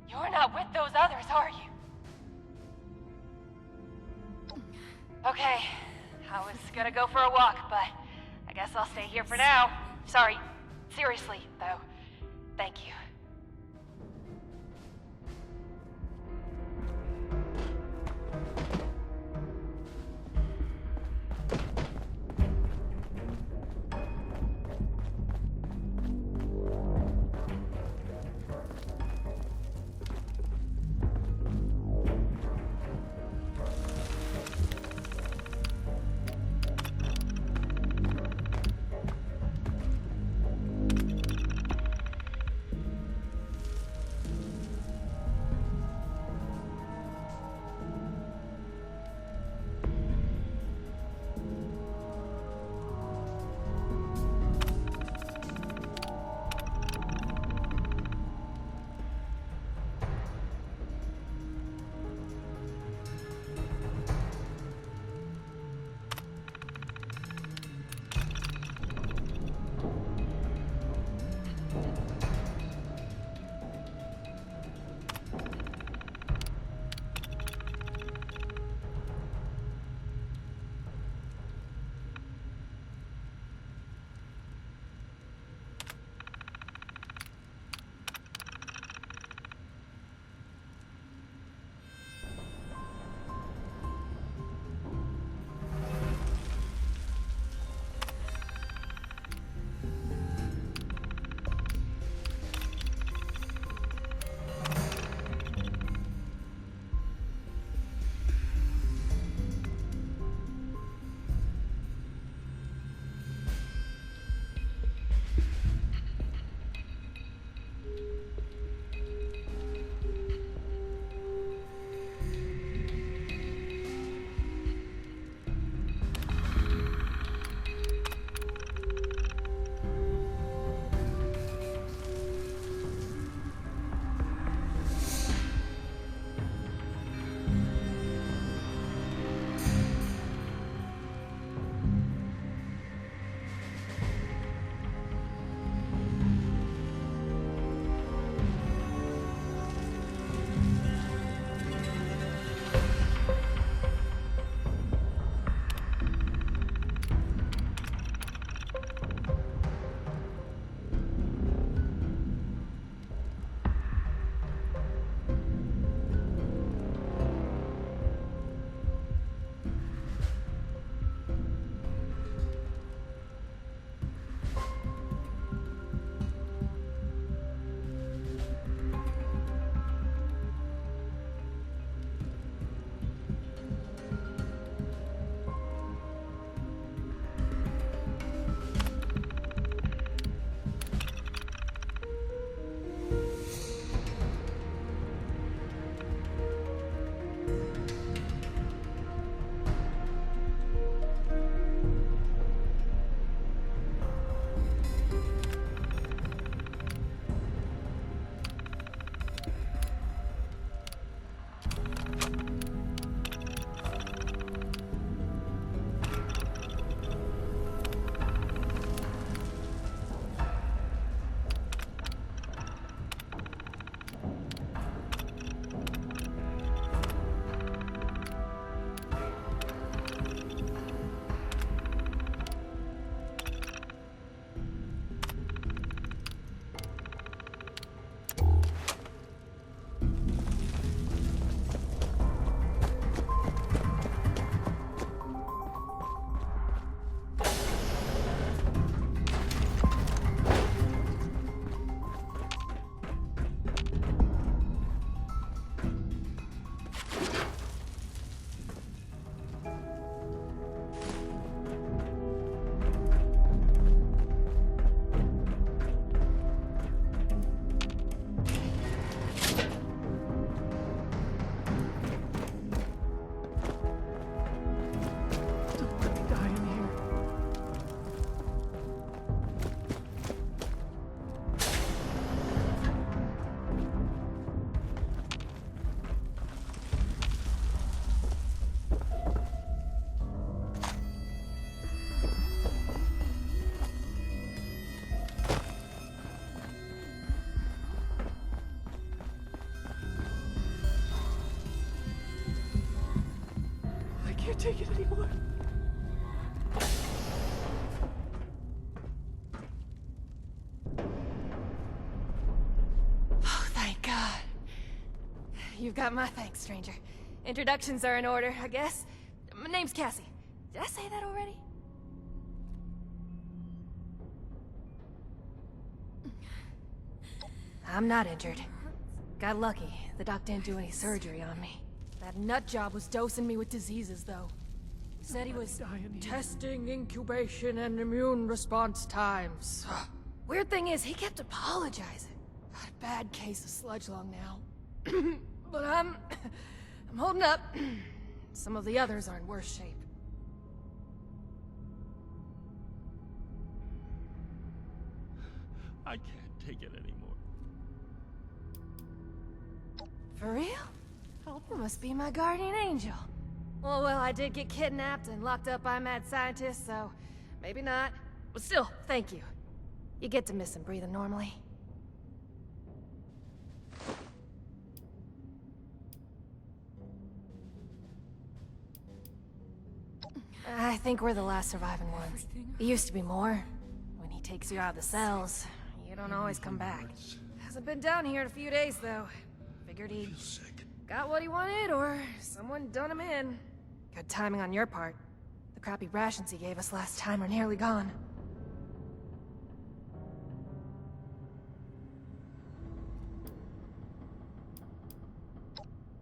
You're not with those others, are you? Okay, I was gonna go for a walk, but I guess I'll stay here for now. Sorry. Seriously, though. Thank you. can't take it anymore. Oh, thank God. You've got my thanks, stranger. Introductions are in order, I guess. My name's Cassie. Did I say that already? I'm not injured. Got lucky. The doc didn't do any surgery on me. That nut job was dosing me with diseases, though. Said he was testing incubation and immune response times. Weird thing is, he kept apologizing. Got a bad case of sludge lung now. But I'm holding up. Some of the others are in worse shape. I can't take it anymore. For real? You must be my guardian angel. Well, I did get kidnapped and locked up by mad scientists, so maybe not. But still, thank you. You get to miss him breathing normally. I think we're the last surviving ones. It used to be more. When he takes you out of the cells, you don't always come back. Hasn't been down here in a few days, though. Figured he got what he wanted, or someone done him in. Good timing on your part. The crappy rations he gave us last time are nearly gone.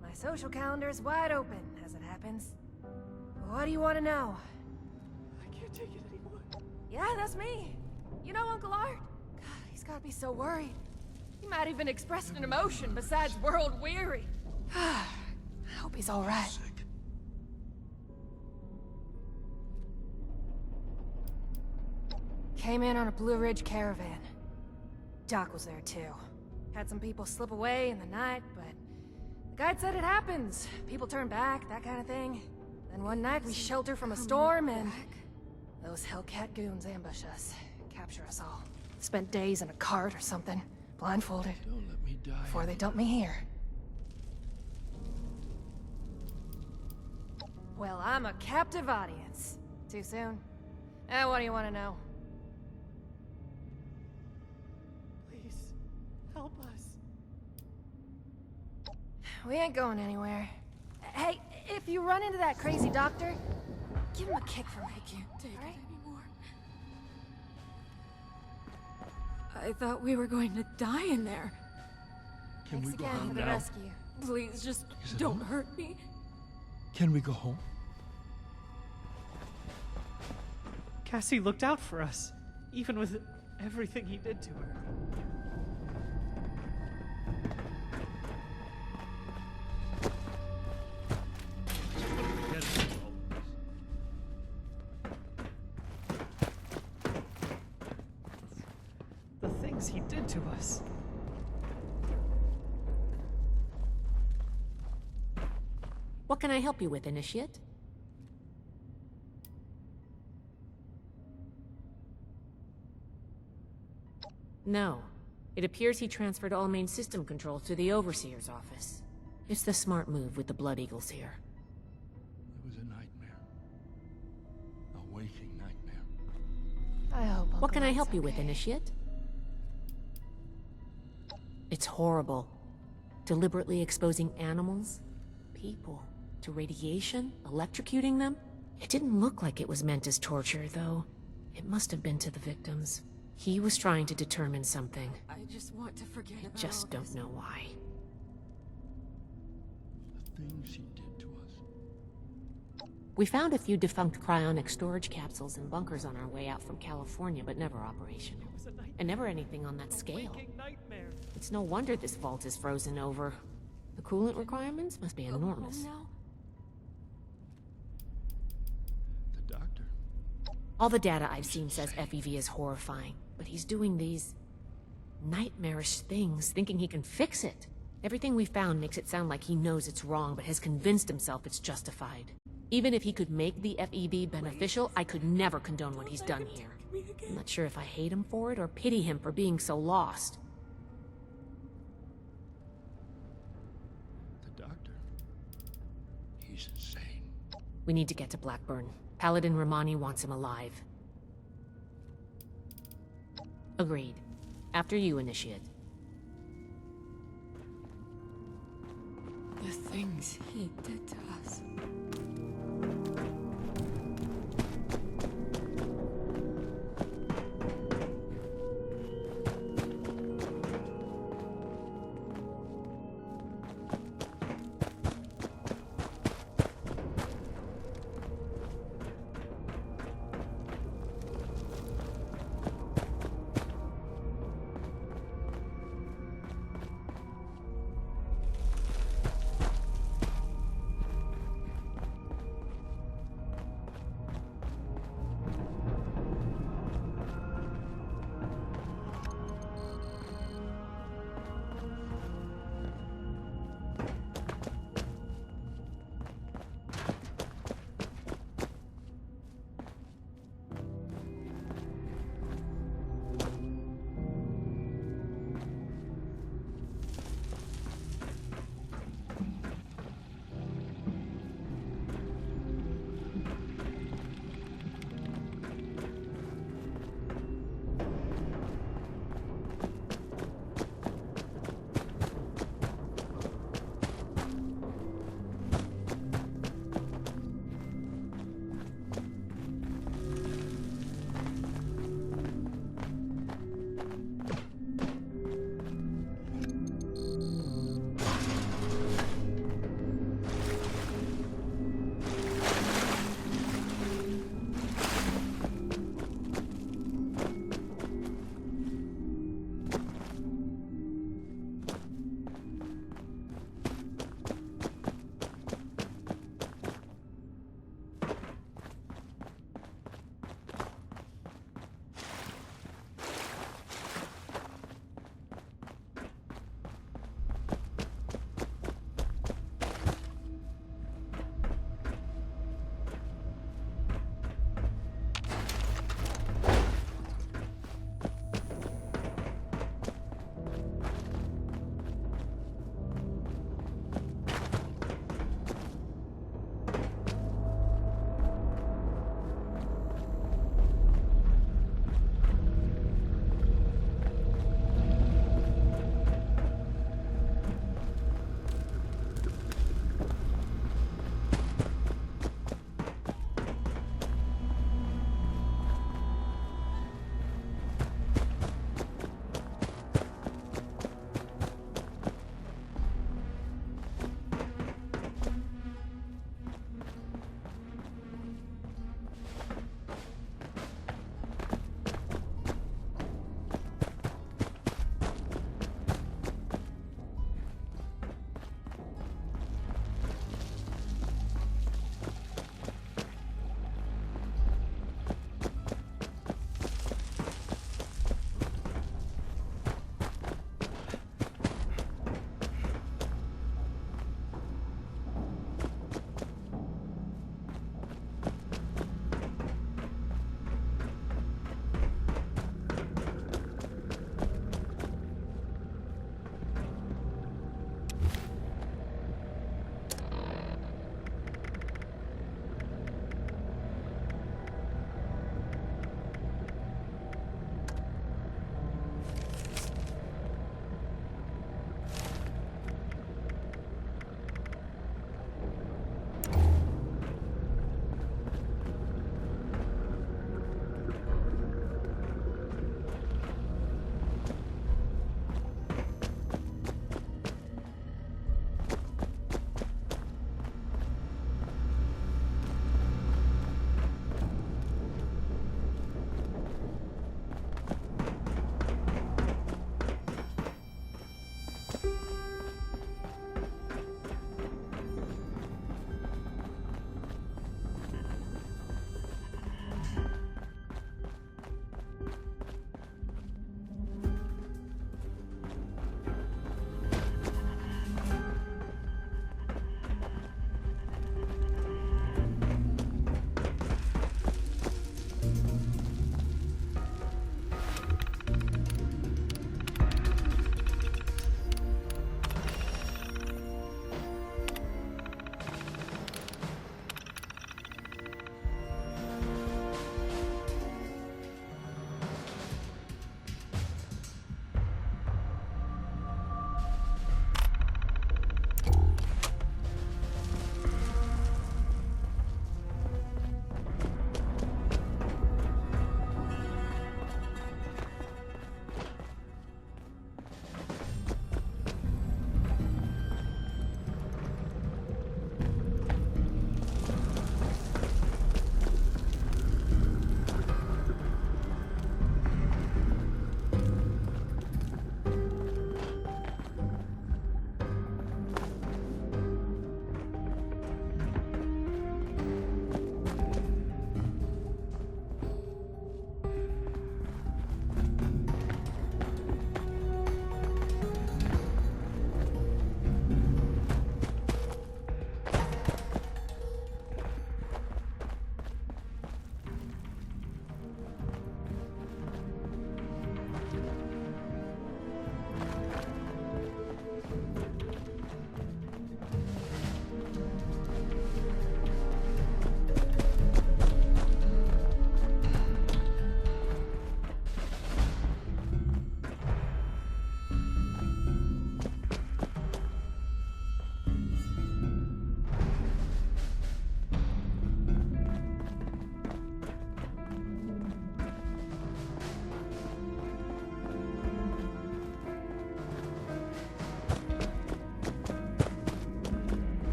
My social calendar's wide open, as it happens. What do you want to know? I can't take it anymore. Yeah, that's me. You know Uncle Art? God, he's gotta be so worried. He might even express an emotion besides world weary. I hope he's all right. Came in on a Blue Ridge caravan. Doc was there too. Had some people slip away in the night, but the guide said it happens. People turn back, that kind of thing. Then one night we shelter from a storm and those Hellcat goons ambush us, capture us all. Spent days in a cart or something, blindfolded. Don't let me die. Before they dump me here. Well, I'm a captive audience. Too soon? What do you want to know? Please, help us. We ain't going anywhere. Hey, if you run into that crazy doctor, give him a kick for me. I can't take it anymore. I thought we were going to die in there. Can Thanks we go again home for the now? rescue. Please, just Is it don't home? hurt me. Can we go home? Cassie looked out for us, even with everything he did to her. The things he did to us. What can I help you with, Initiate? No. It appears he transferred all main system controls to the Overseer's office. It's the smart move with the Blood Eagles here. It was a nightmare. A waking nightmare. I hope. What can I Uncle help Art's you with, okay. Initiate? It's horrible. Deliberately exposing animals, people, to radiation, electrocuting them. It didn't look like it was meant as torture, though. It must have been to the victims. He was trying to determine something. I just want to forget about Just all don't this. know why. The things he did to us. We found a few defunct cryonic storage capsules and bunkers on our way out from California, but never operational. And never anything on that scale. Nightmare. It's no wonder this vault is frozen over. The coolant requirements must be enormous. The doctor. All the data I've seen says FEV is horrifying, but he's doing these nightmarish things, thinking he can fix it. Everything we found makes it sound like he knows it's wrong, but has convinced himself it's justified. Even if he could make the FEV beneficial, I could never condone what he's done here. I'm not sure if I hate him for it or pity him for being so lost. The doctor. He's insane. We need to get to Blackburn. Paladin Romani wants him alive. Agreed. After you, Initiate. The things he did to us.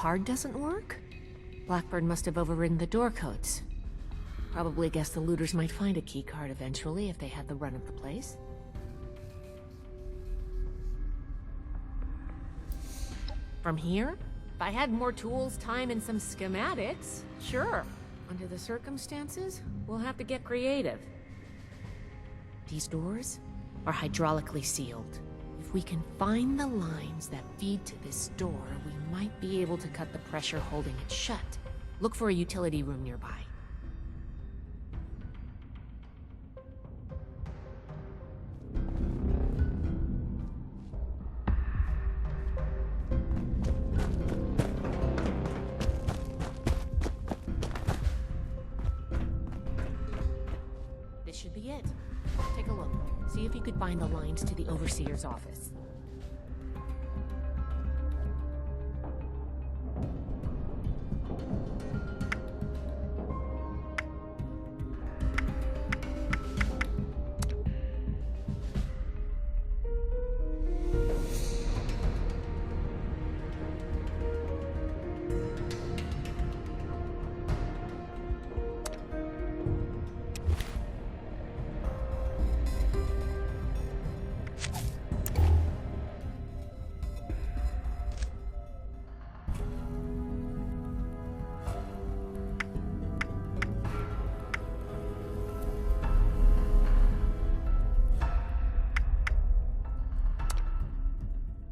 card doesn't work? Blackburn must have overridden the door codes. Probably guessed the looters might find a key card eventually if they had the run of the place. From here? If I had more tools, time, and some schematics, sure. Under the circumstances, we'll have to get creative. These doors are hydraulically sealed. If we can find the lines that feed to this door, we might be able to cut the pressure holding it shut. Look for a utility room nearby. This should be it. Take a look. See if you could find the lines to the Overseer's office.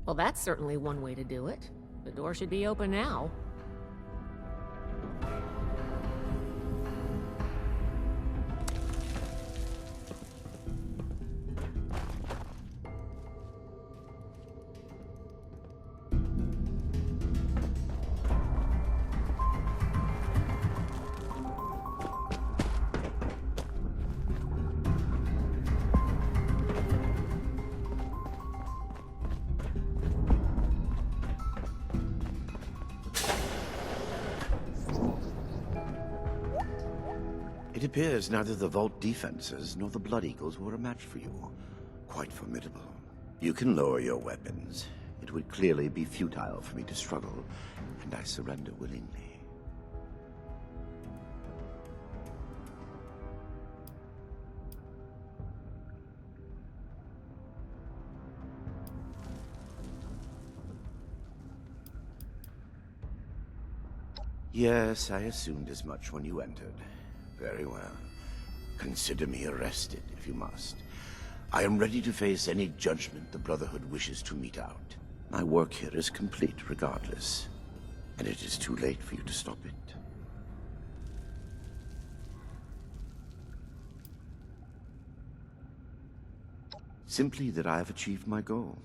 Well, that's certainly one way to do it. The door should be open now. It appears neither the Vault defenses nor the Blood Eagles were a match for you. Quite formidable. You can lower your weapons. It would clearly be futile for me to struggle, and I surrender willingly. Yes, I assumed as much when you entered. Very well. Consider me arrested, if you must. I am ready to face any judgment the Brotherhood wishes to mete out. My work here is complete regardless, and it is too late for you to stop it. Simply that I have achieved my goal.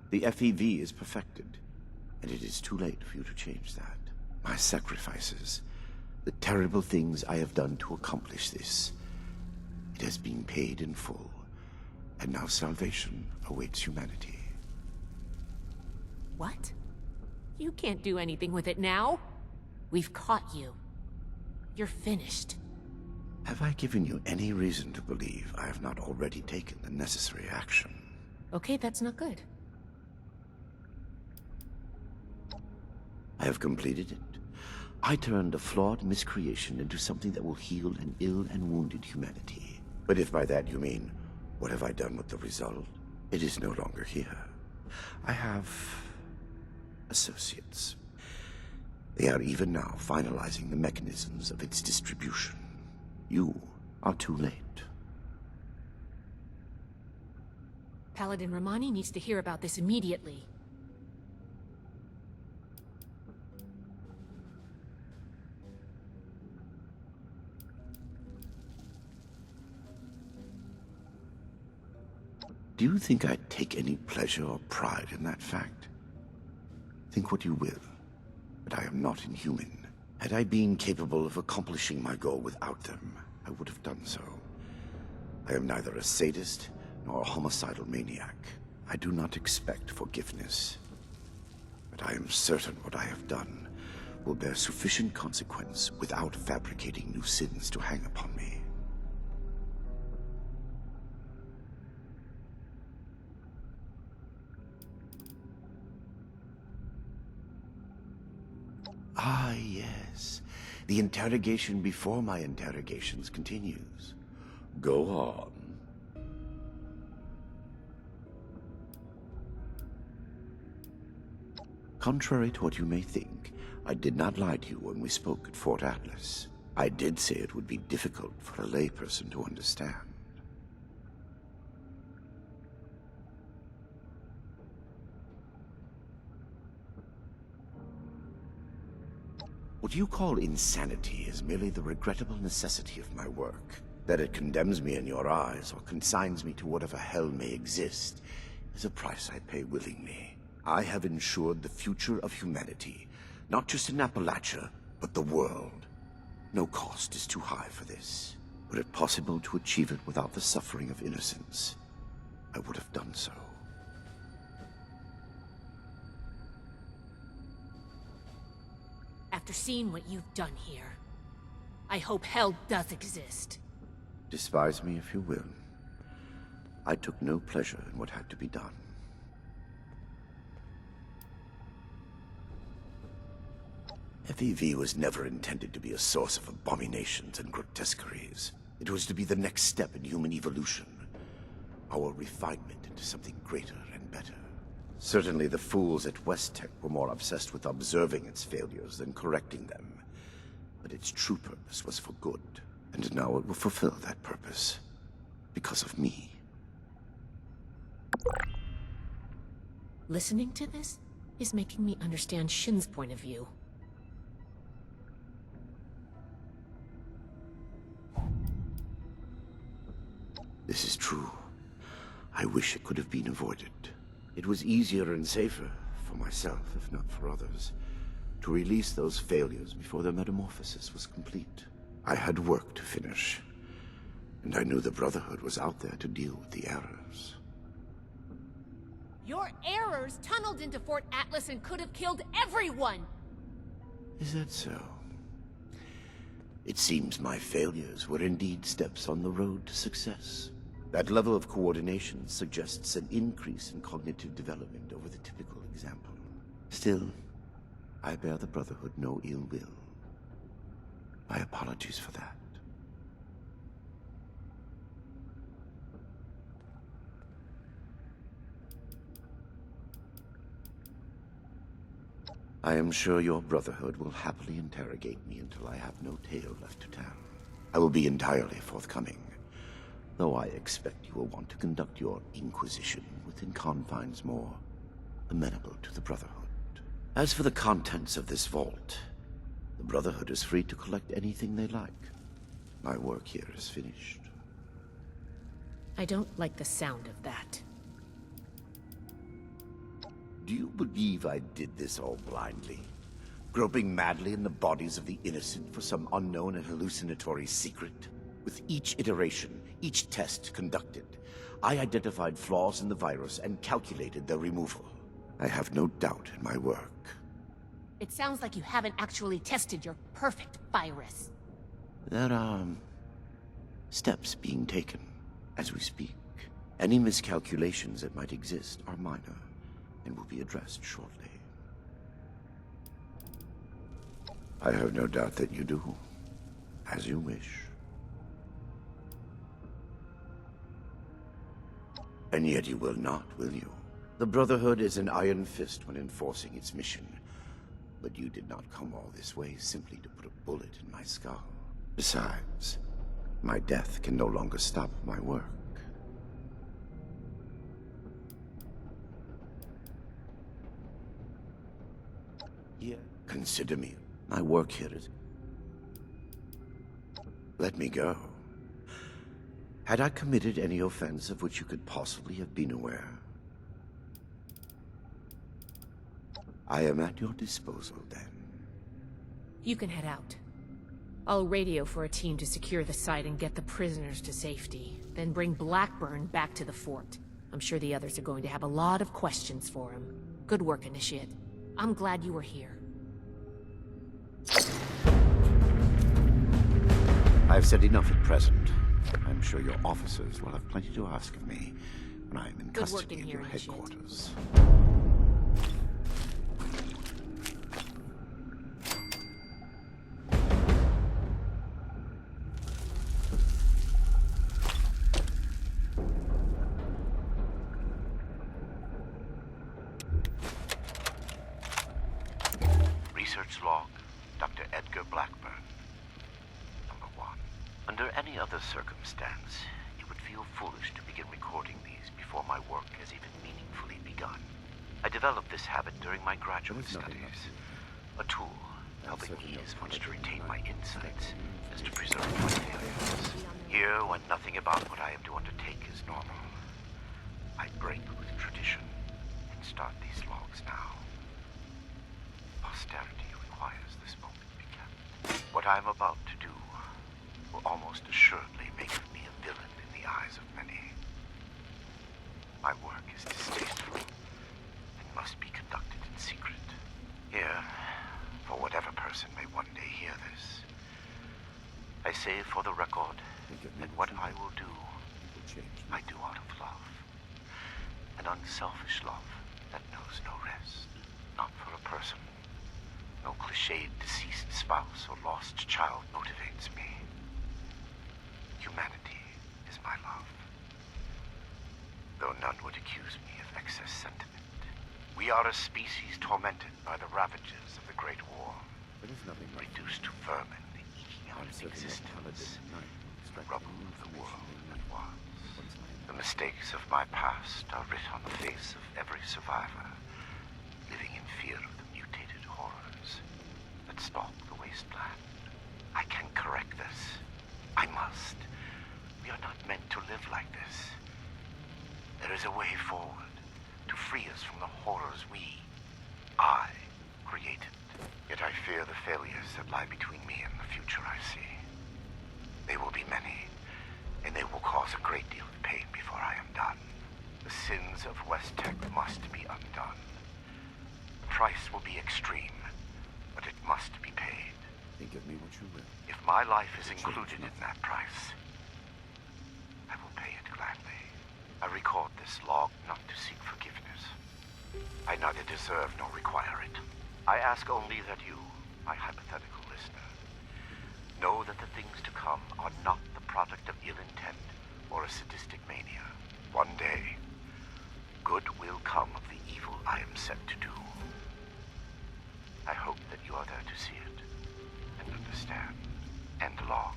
The FEV is perfected, and it is too late for you to change that. My sacrifices, the terrible things I have done to accomplish this, it has been paid in full, and now salvation awaits humanity. What? You can't do anything with it now. We've caught you. You're finished. Have I given you any reason to believe I have not already taken the necessary action? Okay, that's not good. I have completed it. I turned a flawed miscreation into something that will heal an ill and wounded humanity. But if by that you mean, what have I done with the result? It is no longer here. I have associates. They are even now finalizing the mechanisms of its distribution. You are too late. Paladin Romani needs to hear about this immediately. Do you think I take any pleasure or pride in that fact? Think what you will, but I am not inhuman. Had I been capable of accomplishing my goal without them, I would have done so. I am neither a sadist nor a homicidal maniac. I do not expect forgiveness. But I am certain what I have done will bear sufficient consequence without fabricating new sins to hang upon me. Ah, yes. The interrogation before my interrogations continues. Go on. Contrary to what you may think, I did not lie to you when we spoke at Fort Atlas. I did say it would be difficult for a layperson to understand. What you call insanity is merely the regrettable necessity of my work. That it condemns me in your eyes or consigns me to whatever hell may exist is a price I pay willingly. I have ensured the future of humanity, not just in Appalachia, but the world. No cost is too high for this. Were it possible to achieve it without the suffering of innocence, I would have done so. After seeing what you've done here, I hope hell does exist. Despise me if you will. I took no pleasure in what had to be done. FEV was never intended to be a source of abominations and grotesqueries. It was to be the next step in human evolution. Our refinement into something greater and better. Certainly the fools at West Tech were more obsessed with observing its failures than correcting them. But its true purpose was for good. And now it will fulfill that purpose. Because of me. Listening to this is making me understand Shin's point of view. This is true. I wish it could have been avoided. It was easier and safer, for myself, if not for others, to release those failures before their metamorphosis was complete. I had work to finish, and I knew the Brotherhood was out there to deal with the errors. Your errors tunneled into Fort Atlas and could have killed everyone! Is that so? It seems my failures were indeed steps on the road to success. That level of coordination suggests an increase in cognitive development over the typical example. Still, I bear the Brotherhood no ill will. My apologies for that. I am sure your Brotherhood will happily interrogate me until I have no tale left to tell. I will be entirely forthcoming, though I expect you will want to conduct your inquisition within confines more amenable to the Brotherhood. As for the contents of this vault, the Brotherhood is free to collect anything they like. My work here is finished. I don't like the sound of that. Do you believe I did this all blindly? Groping madly in the bodies of the innocent for some unknown and hallucinatory secret? With each iteration, each test conducted, I identified flaws in the virus and calculated their removal. I have no doubt in my work. It sounds like you haven't actually tested your perfect virus. There are steps being taken as we speak. Any miscalculations that might exist are minor and will be addressed shortly. I have no doubt that you do. As you wish. And yet you will not, will you? The Brotherhood is an iron fist when enforcing its mission. But you did not come all this way simply to put a bullet in my skull. Besides, my death can no longer stop my work. Here, consider me. My work here is... Let me go. Had I committed any offense of which you could possibly have been aware? I am at your disposal, then. You can head out. I'll radio for a team to secure the site and get the prisoners to safety. Then bring Blackburn back to the fort. I'm sure the others are going to have a lot of questions for him. Good work, Initiate. I'm glad you were here. I've said enough at present. I'm sure your officers will have plenty to ask of me when I am in custody of your headquarters. other circumstance, it would feel foolish to begin recording these before my work has even meaningfully begun. I developed this habit during my graduate studies. A tool helping me as much to retain my insights as to preserve my failures. Here, when nothing about what I am to undertake is normal, I break with tradition and start these logs now. Posterity requires this moment be kept. What I am about to do will almost assuredly make of me a villain in the eyes of many. My work is distasteful and must be conducted in secret. Here, for whatever person may one day hear this, I say for the record that what I will do, I do out of love. An unselfish love that knows no rest. Not for a person. No cliched deceased spouse or lost child motivates me. Humanity is my love. Though none would accuse me of excess sentiment. We are a species tormented by the ravages of the Great War. Reduced to vermin, eking out an existence. Rubble of the world that was. The mistakes of my past are writ on the face of every survivor, living in fear of the mutated horrors that stalk the wasteland. I can correct this. I must. We are not meant to live like this. There is a way forward to free us from the horrors I created. Yet I fear the failures that lie between me and the future I see. They will be many, and they will cause a great deal of pain before I am done. The sins of West Tech must be undone. The price will be extreme, but it must be paid. Think of me what you will. If my life is included in that price, I will pay it gladly. I record this log not to seek forgiveness. I neither deserve nor require it. I ask only that you, my hypothetical listener, know that the things to come are not the product of ill intent or a sadistic mania. One day, good will come of the evil I am set to do. I hope that you are there to see it and understand. End log.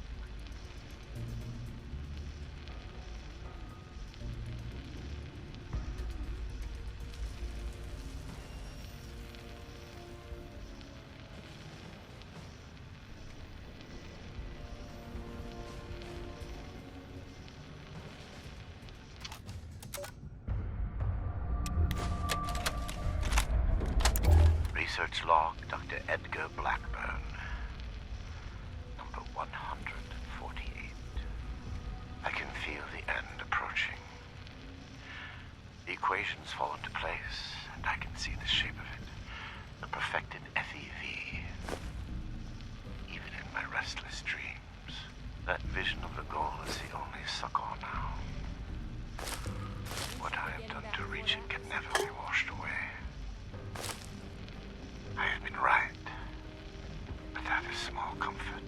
Research log, Dr. Edgar Blackburn. Number 148. I can feel the end approaching. The equations fall into place, and I can see the shape of it. The perfected FEV. Even in my restless dreams, that vision of the goal is the only succor now. What I have done to reach it can never be washed away. I have been right, but that is small comfort.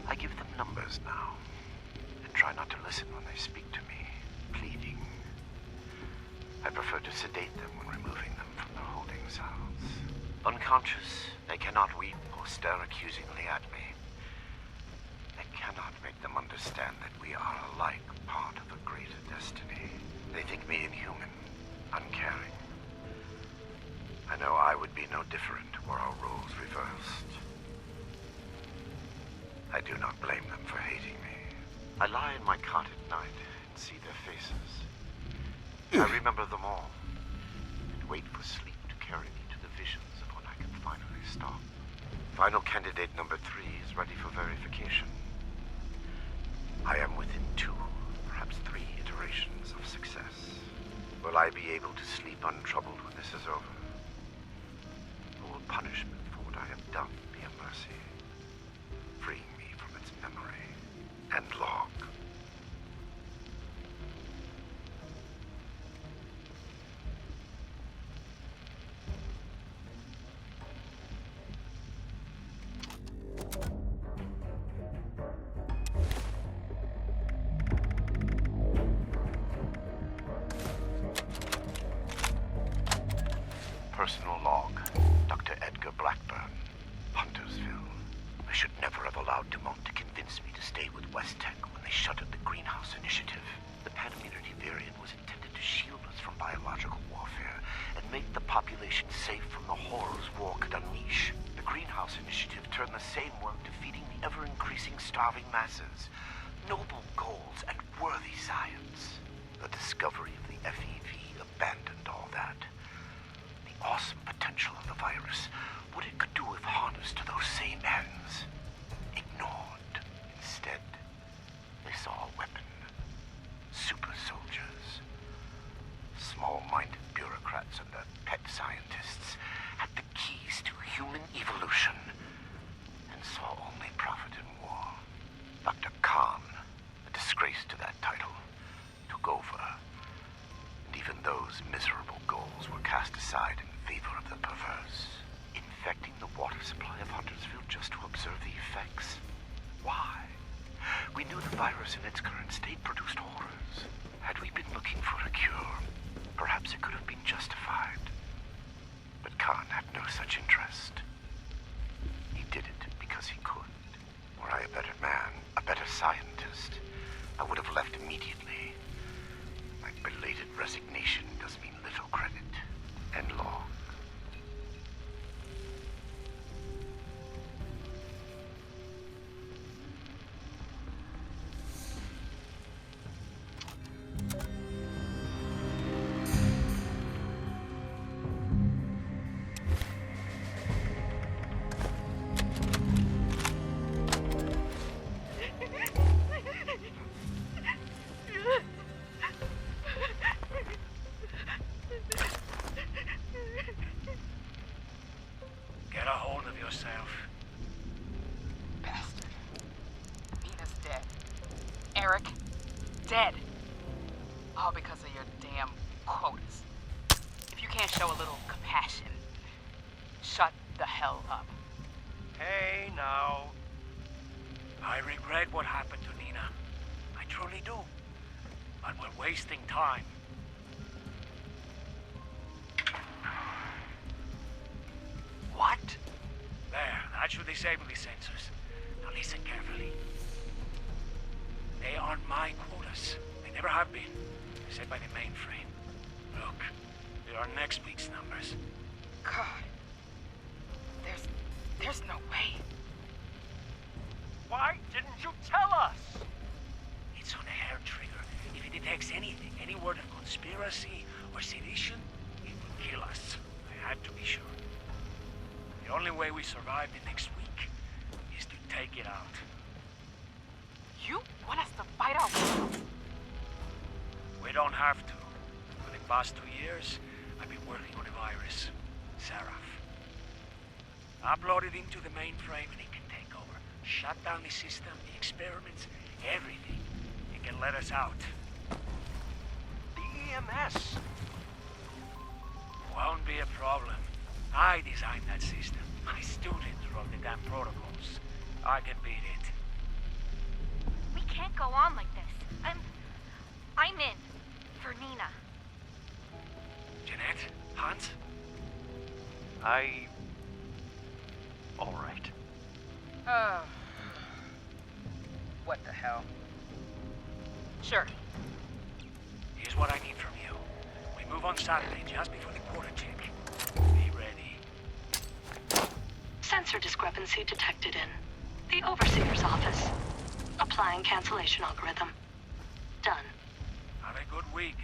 I give them numbers now, and try not to listen when they speak to me, pleading. I prefer to sedate them when removing them from their holding cells. Unconscious, they cannot weep or stare accusingly at me. I cannot make them understand that we are alike part of a greater destiny. They think me inhuman, uncaring. I know I would be no different were our roles reversed. I do not blame them for hating me. I lie in my cot at night and see their faces. I remember them all, and wait for sleep to carry me to the visions of when I can finally stop. Final candidate number 3 is ready for verification. I am within 2, perhaps 3 iterations of success. Will I be able to sleep untroubled when this is over? Or will punishment for what I have done be a mercy, freeing me from its memory and log? Personal log, Dr. Edgar Blackburn, Huntersville, a should never have allowed Dumont to convince me to stay with West-Tech when they shuttered the Greenhouse Initiative. The Pan-Immunity variant was intended to shield us from biological warfare and make the population safe from the horrors war could unleash. The Greenhouse Initiative turned the same work to feeding the ever-increasing starving masses. Noble goals and worthy science. The discovery of the FEV abandoned all that. The awesome potential of the virus, what it could do if harnessed to those same ends. Ignored. Instead, they saw a weapon. Super soldiers. Small-minded bureaucrats and their pet scientists had the keys to human evolution and saw only profit in war. Dr. Khan, a disgrace to that title, took over. And even those miserable goals were cast aside in favor of the perverse. Infecting the water supply of Huntersville just to observe the effects? Why? We knew the virus in its current state produced horrors. Had we been looking for a cure, perhaps it could have been justified. But Khan had no such interest. He did it because he could. Were I a better man, a better scientist, I would have left immediately. My belated resignation does me little credit, and long. Get a hold of yourself. Bastard. Nina's dead. Eric, dead. All because of your damn quotas. If you can't show a little compassion, shut the hell up. Hey, now. I regret what happened to Nina. I truly do. But we're wasting time. What? There, that should disable the sensors. Now listen carefully. They aren't my quotas. They never have been. Set by the mainframe. Look, they are next week's numbers. God. There's no way. Why didn't you tell us? It's on a hair trigger. If it detects anything, any word of conspiracy or sedition, it will kill us. I had to be sure. The only way we survive the next week is to take it out. You want us to fight our way out? We don't have to. For the past 2 years, I've been working on a virus, Seraph. Upload it into the mainframe and it can take over. Shut down the system, the experiments, everything. It can let us out. The EMS won't be a problem. I designed that system. My students wrote the damn protocols. I can beat it. We can't go on like this. I'm in. For Nina. Jeanette? Hans? All right. What the hell? Sure. Here's what I need from you. We move on Saturday, just before the quarter check. Be ready. Sensor discrepancy detected in the Overseer's office. Applying cancellation algorithm. Done. Have a good week.